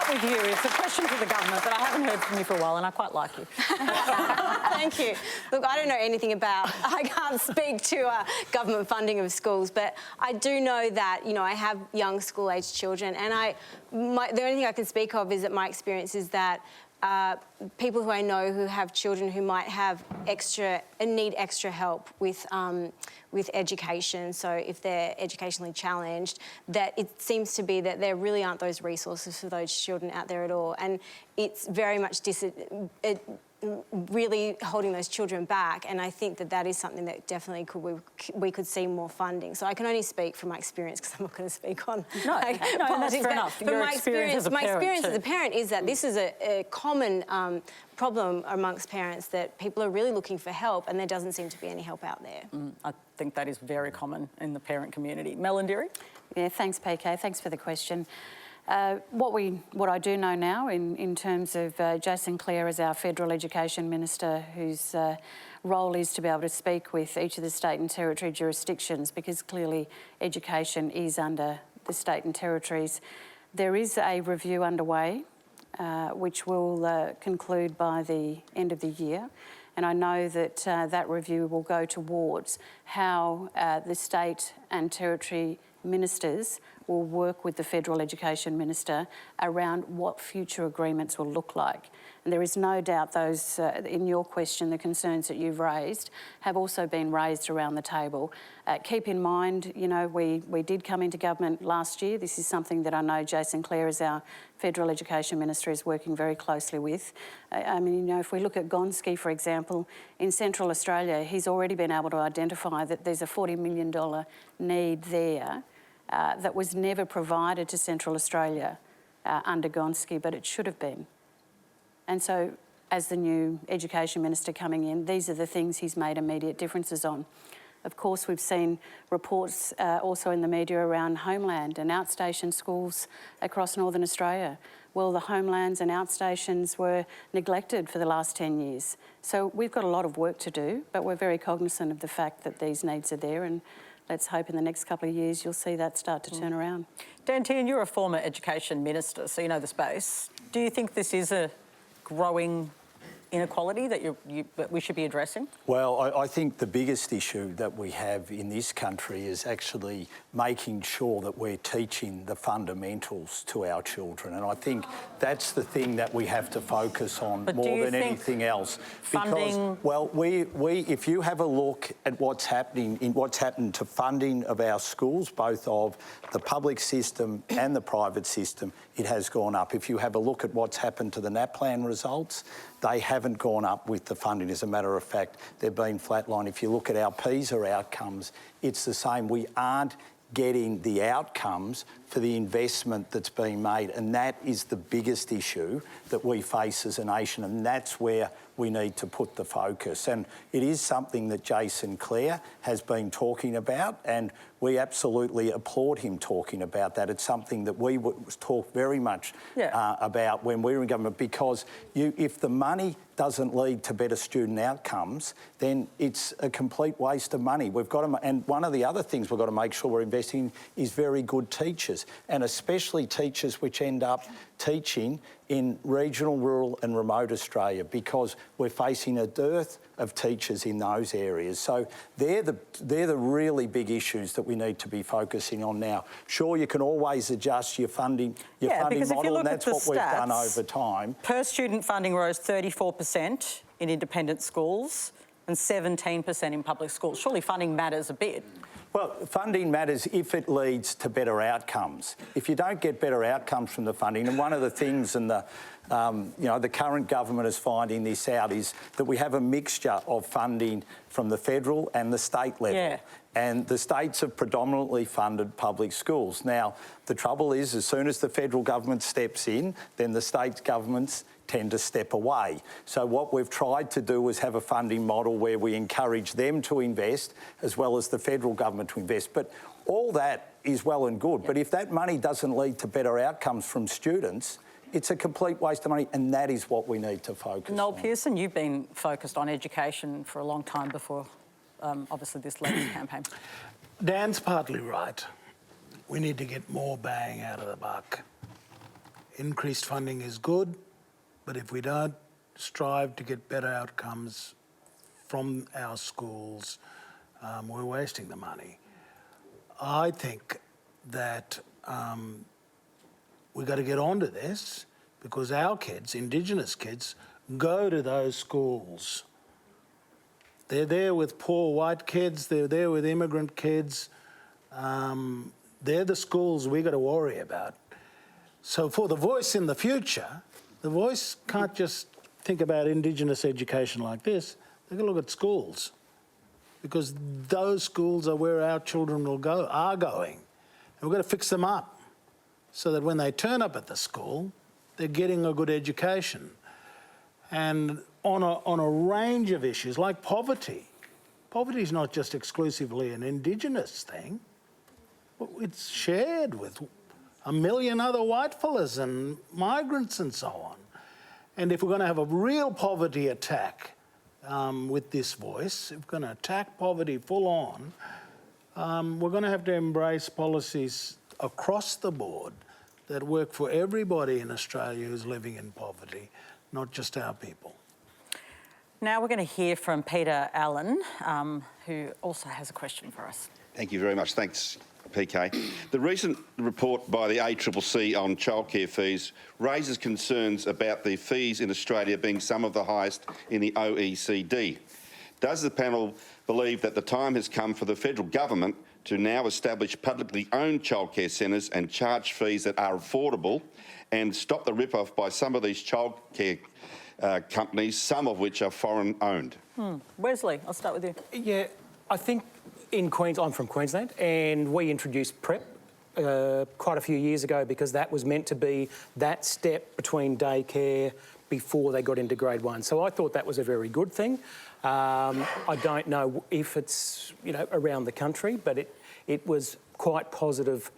With you. It's a question to the government, but I haven't heard from you for a while and I quite like you. Thank you. Look, I don't know anything about, I can't speak to government funding of schools, but I do know that, you know, I have young school-aged children, and the only thing I can speak of is that my experience is that people who I know who have children who might have need extra help with education, so if they're educationally challenged, that it seems to be that there really aren't those resources for those children out there at all, and it's very much really holding those children back, and I think that is something that definitely we could see more funding. So I can only speak from my experience, because I'm not going to speak on politics. That's fair enough. But my experience as a parent is that this is a common problem amongst parents, that people are really looking for help and there doesn't seem to be any help out there. I think that is very common in the parent community. Malarndirri? Yeah, thanks, PK. Thanks for the question. What I do know now in terms of Jason Clare as our Federal Education Minister, whose role is to be able to speak with each of the state and territory jurisdictions, because clearly education is under the state and territories. There is a review underway which will conclude by the end of the year. And I know that that review will go towards how the state and territory ministers will work with the Federal Education Minister around what future agreements will look like. And there is no doubt those, in your question, the concerns that you've raised have also been raised around the table. Keep in mind, you know, we did come into government last year. This is something that I know Jason Clare as our Federal Education Minister is working very closely with. I mean, you know, if we look at Gonski, for example, in Central Australia, he's already been able to identify that there's a $40 million need there that was never provided to Central Australia under Gonski, but it should have been. And so, as the new Education Minister coming in, these are the things he's made immediate differences on. Of course, we've seen reports also in the media around homeland and outstation schools across Northern Australia. Well, the homelands and outstations were neglected for the last 10 years. So we've got a lot of work to do, but we're very cognisant of the fact that these needs are there, and let's hope in the next couple of years you'll see that start to turn around. Dan Tehan, you're a former Education Minister, so you know the space. Do you think this is a growing inequality that we should be addressing? Well, I think the biggest issue that we have in this country is actually making sure that we're teaching the fundamentals to our children. And I think that's the thing that we have to focus on more than anything else. Funding... Because, well, if you have a look at what's happened to funding of our schools, both of the public system and the private system, it has gone up. If you have a look at what's happened to the NAPLAN results, they haven't gone up with the funding. As a matter of fact, they've been flatlined. If you look at our PISA outcomes, it's the same. We aren't getting the outcomes for the investment that's being made, and that is the biggest issue that we face as a nation, and that's where we need to put the focus. And it is something that Jason Clare has been talking about, and we absolutely applaud him talking about that. It's something that we talk very much about when we were in government, because if the money doesn't lead to better student outcomes, then it's a complete waste of money. We've got to, and one of the other things we've got to make sure we're investing in is very good teachers, and especially teachers which end up teaching in regional, rural and remote Australia, because we're facing a dearth of teachers in those areas. So they're the really big issues that we need to be focusing on now. Sure, you can always adjust your funding model, and that's what we've done over time. Per student funding rose 34% in independent schools and 17% in public schools. Surely funding matters a bit. Well, funding matters if it leads to better outcomes. If you don't get better outcomes from the funding, and one of the things, and the current government is finding this out, is that we have a mixture of funding from the federal and the state level. Yeah. And the states have predominantly funded public schools. Now, the trouble is, as soon as the federal government steps in, then the state governments tend to step away. So what we've tried to do is have a funding model where we encourage them to invest as well as the federal government to invest. But all that is well and good. But if that money doesn't lead to better outcomes from students, it's a complete waste of money, and that is what we need to focus on. Noel Pearson, you've been focused on education for a long time before, obviously, this latest campaign. Dan's partly right. We need to get more bang out of the buck. Increased funding is good, but if we don't strive to get better outcomes from our schools, we're wasting the money. I think that we've got to get onto this, because our kids, Indigenous kids, go to those schools. They're there with poor white kids, they're there with immigrant kids. They're the schools we've got to worry about. So for the Voice in the future, the Voice can't just think about Indigenous education like this. They've got to look at schools, because those schools are where our children are going. And we've got to fix them up so that when they turn up at the school, they're getting a good education. And on a range of issues like poverty. Poverty is not just exclusively an Indigenous thing. It's shared with a million other white fellas and migrants and so on. And if we're going to have a real poverty attack with this voice, if we're going to attack poverty full on, we're going to have to embrace policies across the board that work for everybody in Australia who's living in poverty, not just our people. Now we're going to hear from Peter Allen, who also has a question for us. Thank you very much. Thanks, PK. The recent report by the ACCC on childcare fees raises concerns about the fees in Australia being some of the highest in the OECD. Does the panel believe that the time has come for the federal government to now establish publicly owned childcare centres and charge fees that are affordable and stop the rip-off by some of these childcare companies, some of which are foreign owned? Wesley, I'll start with you. Yeah, I think in Queensland, I'm from Queensland, and we introduced PrEP quite a few years ago because that was meant to be that step between daycare before they got into grade 1. So I thought that was a very good thing. I don't know if it's, around the country, but it was quite positive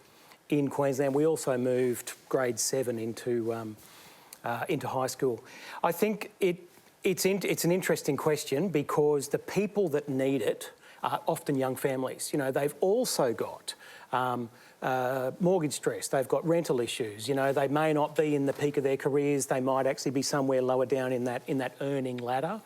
in Queensland. We also moved grade 7 into high school. I think it's an interesting question because the people that need it are often young families. They've also got mortgage stress, they've got rental issues, they may not be in the peak of their careers, they might actually be somewhere lower down in that earning ladder.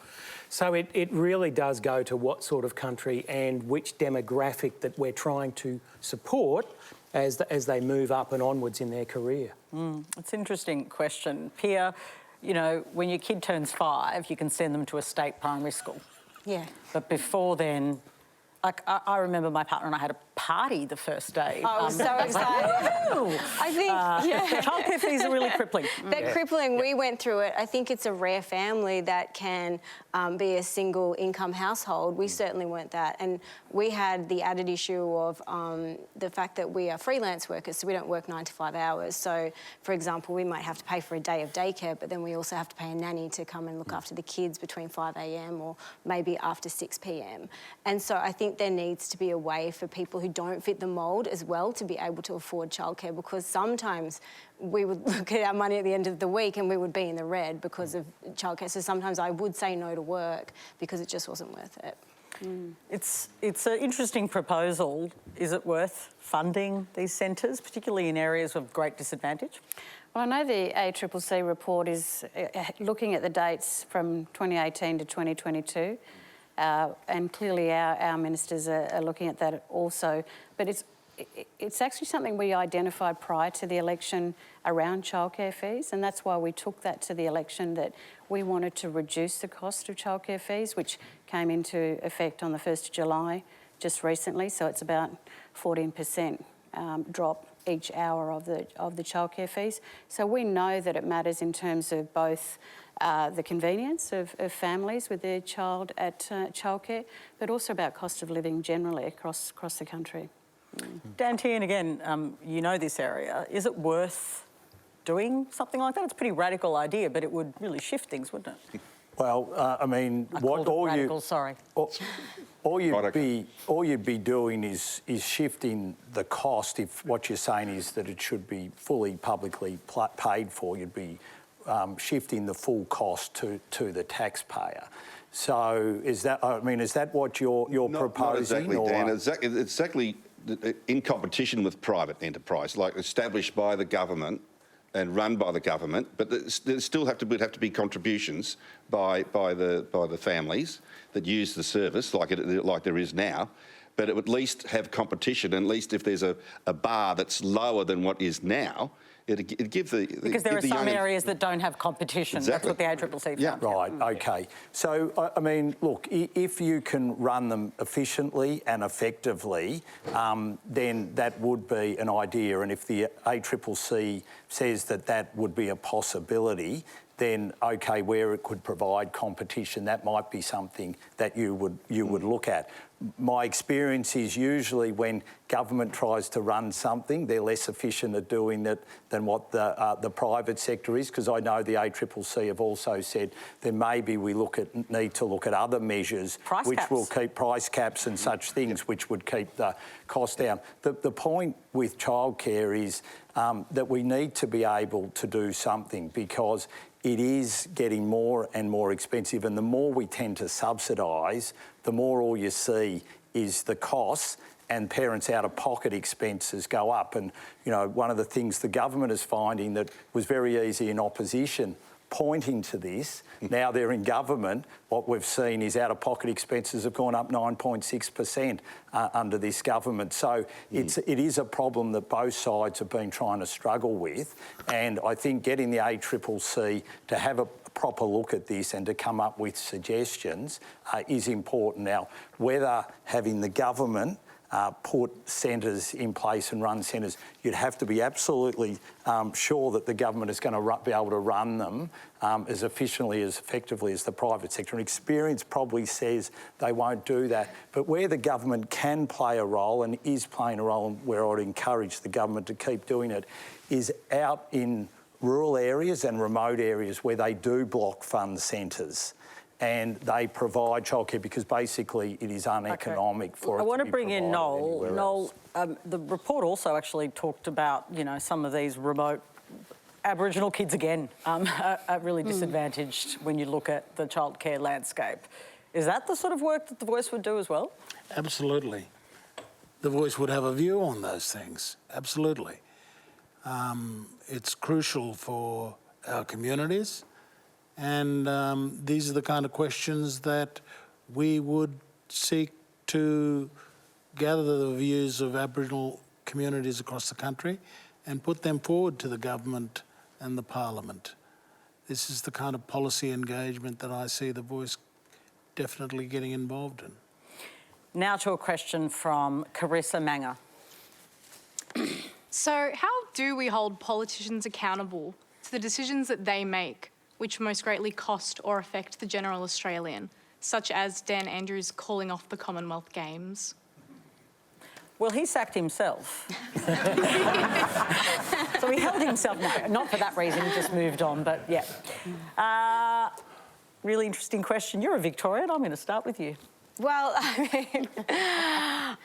So it really does go to what sort of country and which demographic that we're trying to support as they move up and onwards in their career. It's an interesting question. Pia, when your kid turns 5, you can send them to a state primary school. Yeah. But before then, I remember my partner and I had a party the first day. I was so excited. I think, childcare fees are really crippling. They're crippling. We went through it. I think it's a rare family that can be a single income household. We certainly weren't that. And we had the added issue of the fact that we are freelance workers, so we don't work 9 to 5 hours. So, for example, we might have to pay for a day of daycare, but then we also have to pay a nanny to come and look after the kids between 5 a.m. or maybe after 6 p.m. And so I think there needs to be a way for people who don't fit the mould as well to be able to afford childcare, because sometimes we would look at our money at the end of the week and we would be in the red because of childcare. So sometimes I would say no to work because it just wasn't worth it. It's an interesting proposal. Is it worth funding these centres, particularly in areas of great disadvantage? Well, I know the ACCC report is looking at the dates from 2018 to 2022. And clearly our ministers are looking at that also. But it's actually something we identified prior to the election around childcare fees, and that's why we took that to the election, that we wanted to reduce the cost of childcare fees, which came into effect on the 1st of July just recently, so it's about 14% drop each hour of the childcare fees. So we know that it matters in terms of both the convenience of families with their child at childcare, but also about cost of living generally across the country. Dan Tehan, again, you know this area. Is it worth doing something like that? It's a pretty radical idea, but it would really shift things, wouldn't it? Well, I mean, all you'd be doing is shifting the cost. If what you're saying is that it should be fully publicly paid for, you'd be shifting the full cost to the taxpayer. So is that what you're proposing? Not exactly, Dan. It's exactly in competition with private enterprise, like established by the government and run by the government, but there still have to be contributions by the families that use the service, like there is now. But it would at least have competition, and at least if there's a bar that's lower than what is now, it'd give the... Because there are some areas that don't have competition. Exactly. That's what the ACCC found. Yeah. Right, OK. So, I mean, look, if you can run them efficiently and effectively, then that would be an idea. And if the ACCC says that would be a possibility, then okay, where it could provide competition, that might be something that you would look at. My experience is usually when government tries to run something, they're less efficient at doing it than what the private sector is, because I know the ACCC have also said then maybe we need to look at other measures will keep price caps and such things, which would keep the cost down. The point with childcare is that we need to be able to do something, because it is getting more and more expensive, and the more we tend to subsidise, the more all you see is the costs and parents' out-of-pocket expenses go up. And, you know, one of the things the government is finding that was very easy in opposition, pointing to this, now they're in government, what we've seen is out-of-pocket expenses have gone up 9.6% under this government. So it is a problem that both sides have been trying to struggle with, and I think getting the ACCC to have a proper look at this and to come up with suggestions is important. Now, whether having the government put centres in place and run centres, you'd have to be absolutely sure that the government is going to be able to run them as efficiently, as effectively as the private sector. And experience probably says they won't do that. But where the government can play a role and is playing a role, and where I would encourage the government to keep doing it, is out in rural areas and remote areas where they do block fund centres and they provide childcare, because basically it is uneconomic for it to be provided. I want to bring in Noel. Noel, the report also actually talked about, you know, some of these remote Aboriginal kids again are really disadvantaged when you look at the childcare landscape. Is that the sort of work that the Voice would do as well? Absolutely. The Voice would have a view on those things, absolutely. It's crucial for our communities, and these are the kind of questions that we would seek to gather the views of Aboriginal communities across the country and put them forward to the government and the Parliament. This is the kind of policy engagement that I see the Voice definitely getting involved in. Now to a question from Carissa Manga. So how do we hold politicians accountable to the decisions that they make, which most greatly cost or affect the general Australian, such as Dan Andrews calling off the Commonwealth Games? Well, he sacked himself. So he held himself, no, not for that reason, he just moved on, but yeah. Really interesting question. You're a Victorian, I'm going to start with you. Well, I mean,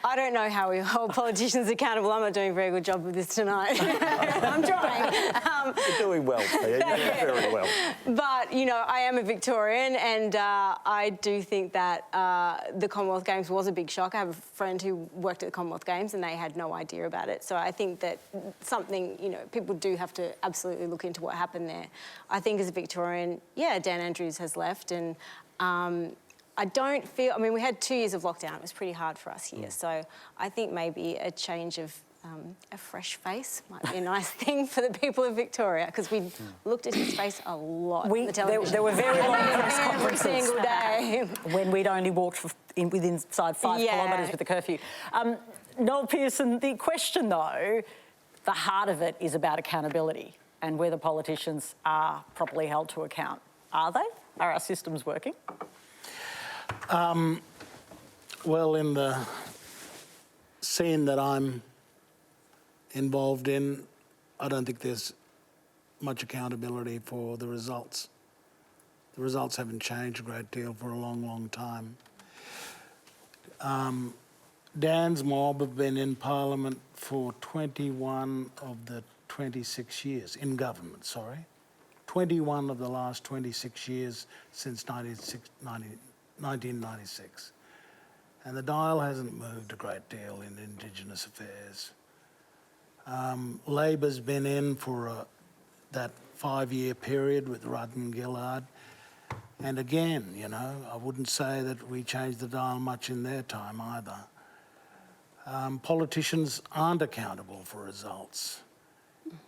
I don't know how we hold politicians accountable. I'm not doing a very good job with this tonight. I'm trying. You're doing well, Pia. You're doing very well. But, you know, I am a Victorian, and I do think that the Commonwealth Games was a big shock. I have a friend who worked at the Commonwealth Games and they had no idea about it. So I think that something, you know, people do have to absolutely look into what happened there. I think as a Victorian, yeah, Dan Andrews has left, and I don't feel, I mean, we had 2 years of lockdown. It was pretty hard for us here. So I think maybe a change of a fresh face might be a nice thing for the people of Victoria, because we looked at his face a lot on the television. There were very long press conferences every single day. when we'd only walked inside 5 kilometres with the curfew. Noel Pearson, the question though, the heart of it is about accountability and whether politicians are properly held to account. Are they? Are our systems working? Well, in the scene that I'm involved in, I don't think there's much accountability for the results. The results haven't changed a great deal for a long, long time. Dan's mob have been in Parliament for 21 of the 26 years, in government, sorry. 21 of the last 26 years since 1996. And the dial hasn't moved a great deal in Indigenous affairs. Labor's been in for that 5-year period with Rudd and Gillard. And again, you know, I wouldn't say that we changed the dial much in their time either. Politicians aren't accountable for results.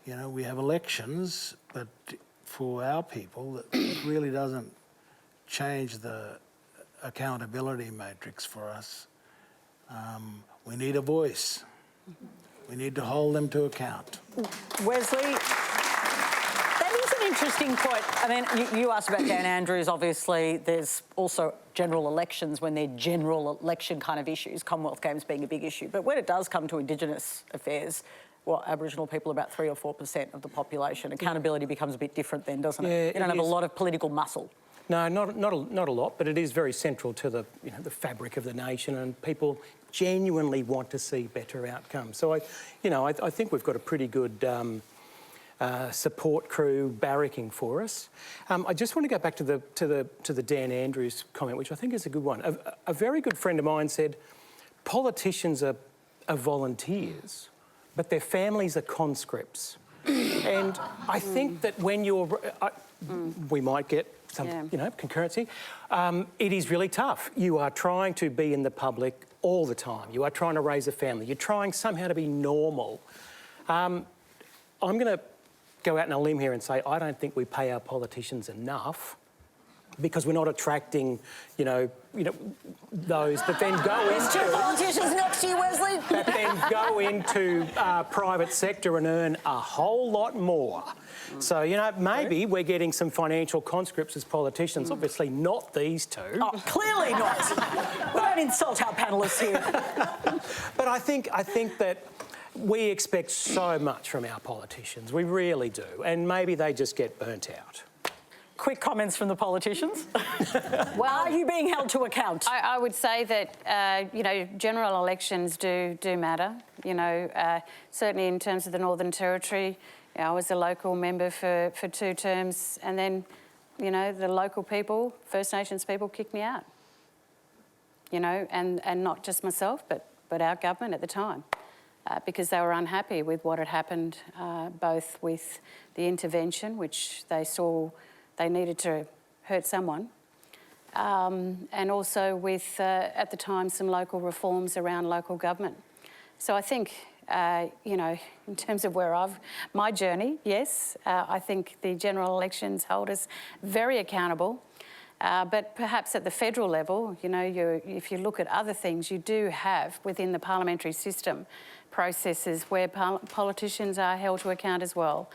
You know, we have elections, but for our people, it really doesn't change the accountability matrix for us. We need a voice. We need to hold them to account. Wesley, that is an interesting point. I mean, you asked about Dan Andrews. Obviously, there's also general elections when they're general election kind of issues, Commonwealth Games being a big issue. But when it does come to Indigenous affairs, Aboriginal people are about 3 or 4% of the population. Accountability becomes a bit different then, doesn't it? You don't have a lot of political muscle. No, not a lot, but it is very central to the fabric of the nation, and people genuinely want to see better outcomes. So I think we've got a pretty good support crew barracking for us. I just want to go back to the Dan Andrews comment, which I think is a good one. A very good friend of mine said, politicians are volunteers, but their families are conscripts. And I think that when we might get some, concurrency. It is really tough. You are trying to be in the public all the time. You are trying to raise a family. You're trying somehow to be normal. I'm going to go out on a limb here and say I don't think we pay our politicians enough, because we're not attracting, those that then go into... There's 2 politicians next to you, Wesley. That then go into private sector and earn a whole lot more. So, maybe we're getting some financial conscripts as politicians. Obviously not these 2. Oh, clearly not. We don't insult our panellists here. But I think that we expect so much from our politicians. We really do. And maybe they just get burnt out. Quick comments from the politicians. Well, are you being held to account? I would say that, general elections do matter. Certainly in terms of the Northern Territory, I was a local member for 2 terms, and then, the local people, First Nations people, kicked me out. And not just myself, but our government at the time, because they were unhappy with what had happened, both with the intervention, which they saw they needed to hurt someone, and also with, at the time, some local reforms around local government. So I think, in terms of my journey, yes, I think the general elections hold us very accountable. But perhaps at the federal level, if you look at other things, you do have within the parliamentary system processes where politicians are held to account as well.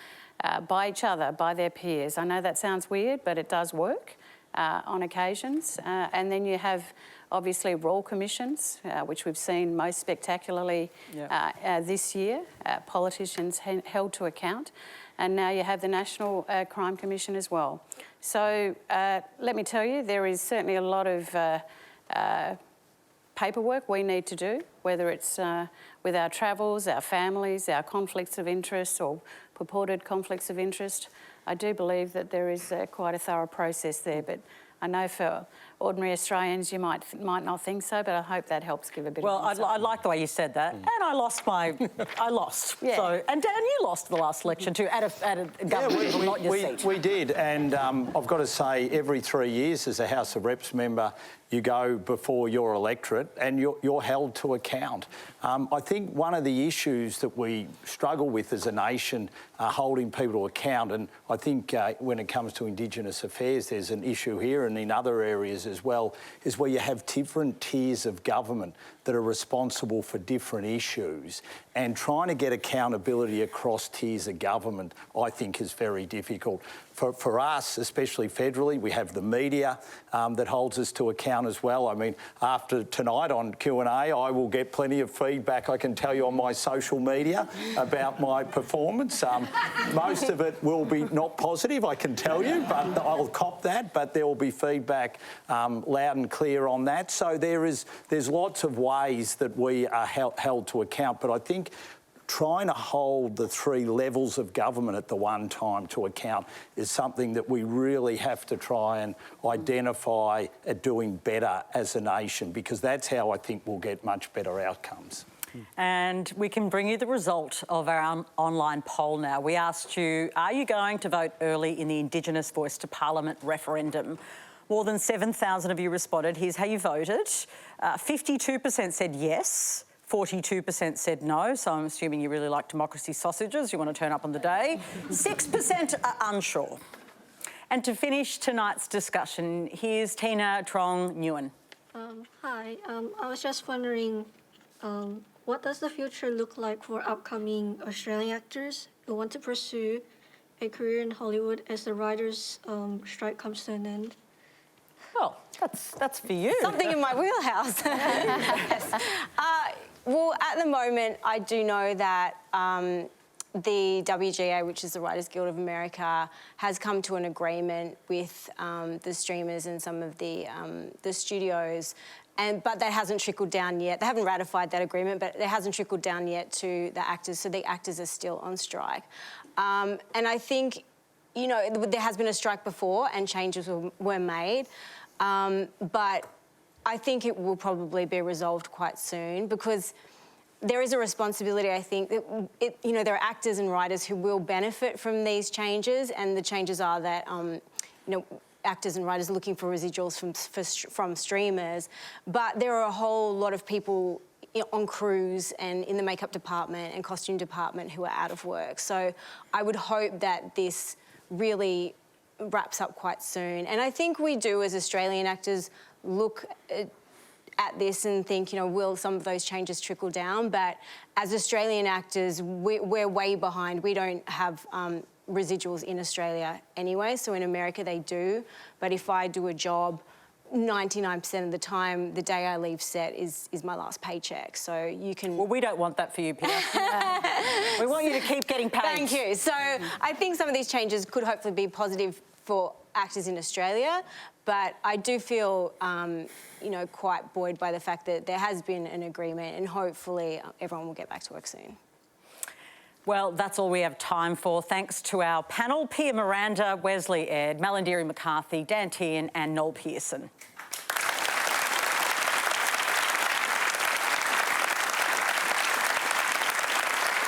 By each other, by their peers. I know that sounds weird, but it does work on occasions. And then you have, obviously, royal commissions, which we've seen most spectacularly this year, politicians held to account. And now you have the National Crime Commission as well. So let me tell you, there is certainly a lot of paperwork we need to do, whether it's with our travels, our families, our conflicts of interest or purported conflicts of interest. I do believe that there is quite a thorough process there, but I know for ordinary Australians you might not think so, but I hope that helps give a bit of insight. Well, I like the way you said that, and I lost. Yeah. So, and Dan, you lost the last election too, at a government level, not your seat. We did, and I've got to say, every 3 years as a House of Reps member, you go before your electorate and you're held to account. I think one of the issues that we struggle with as a nation are holding people to account, and I think when it comes to Indigenous affairs, there's an issue here and in other areas as well, is where you have different tiers of government that are responsible for different issues, and trying to get accountability across tiers of government, I think, is very difficult. For us, especially federally, we have the media that holds us to account as well. I mean, after tonight on Q&A, I will get plenty of feedback, I can tell you, on my social media about my performance. Most of it will be not positive, I can tell you, but I'll cop that, but there will be feedback loud and clear on that. So there's lots of ways that we are held to account, but I think trying to hold the 3 levels of government at the one time to account is something that we really have to try and identify at doing better as a nation, because that's how I think we'll get much better outcomes. And we can bring you the result of our online poll now. We asked you, are you going to vote early in the Indigenous Voice to Parliament referendum? More than 7,000 of you responded. Here's how you voted. 52% said yes. 42% said no, so I'm assuming you really like democracy sausages. You want to turn up on the day. 6% are unsure. And to finish tonight's discussion, here's Tina Trong Nguyen. Hi, I was just wondering, what does the future look like for upcoming Australian actors who want to pursue a career in Hollywood as the writers' strike comes to an end? Well, that's for you. Something in my wheelhouse. Yes. Well, at the moment, I do know that the WGA, which is the Writers Guild of America, has come to an agreement with the streamers and some of the studios, but that hasn't trickled down yet. They haven't ratified that agreement, but it hasn't trickled down yet to the actors, so the actors are still on strike. And I think, you know, there has been a strike before and changes were made, but I think it will probably be resolved quite soon, because there is a responsibility, I think, that you know, there are actors and writers who will benefit from these changes, and the changes are that, you know, actors and writers are looking for residuals from streamers, but there are a whole lot of people on crews and in the makeup department and costume department who are out of work. So I would hope that this really wraps up quite soon. And I think we do, as Australian actors, look at this and think, you know, will some of those changes trickle down? But as Australian actors, we're way behind. We don't have residuals in Australia anyway, so in America they do. But if I do a job, 99% of the time, the day I leave set is my last paycheck. So you can... Well, we don't want that for you, Peter. We want you to keep getting paid. Thank you. So I think some of these changes could hopefully be positive for actors in Australia, but I do feel, you know, quite buoyed by the fact that there has been an agreement, and hopefully everyone will get back to work soon. Well, that's all we have time for. Thanks to our panel, Pia Miranda, Wesley Ed, Malarndirri McCarthy, Dan Tehan and Noel Pearson.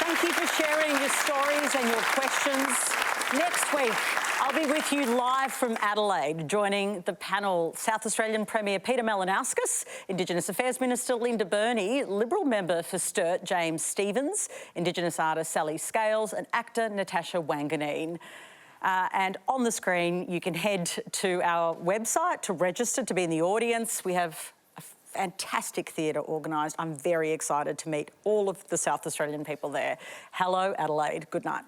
Thank you for sharing your stories and your questions. Next week, I'll be with you live from Adelaide, joining the panel South Australian Premier Peter Malarndirri, Indigenous Affairs Minister Linda Burney, Liberal member for Sturt James Stephens, Indigenous artist Sally Scales and actor Natasha Wanganeen. And on the screen, you can head to our website to register to be in the audience. We have a fantastic theatre organised. I'm very excited to meet all of the South Australian people there. Hello, Adelaide. Good night.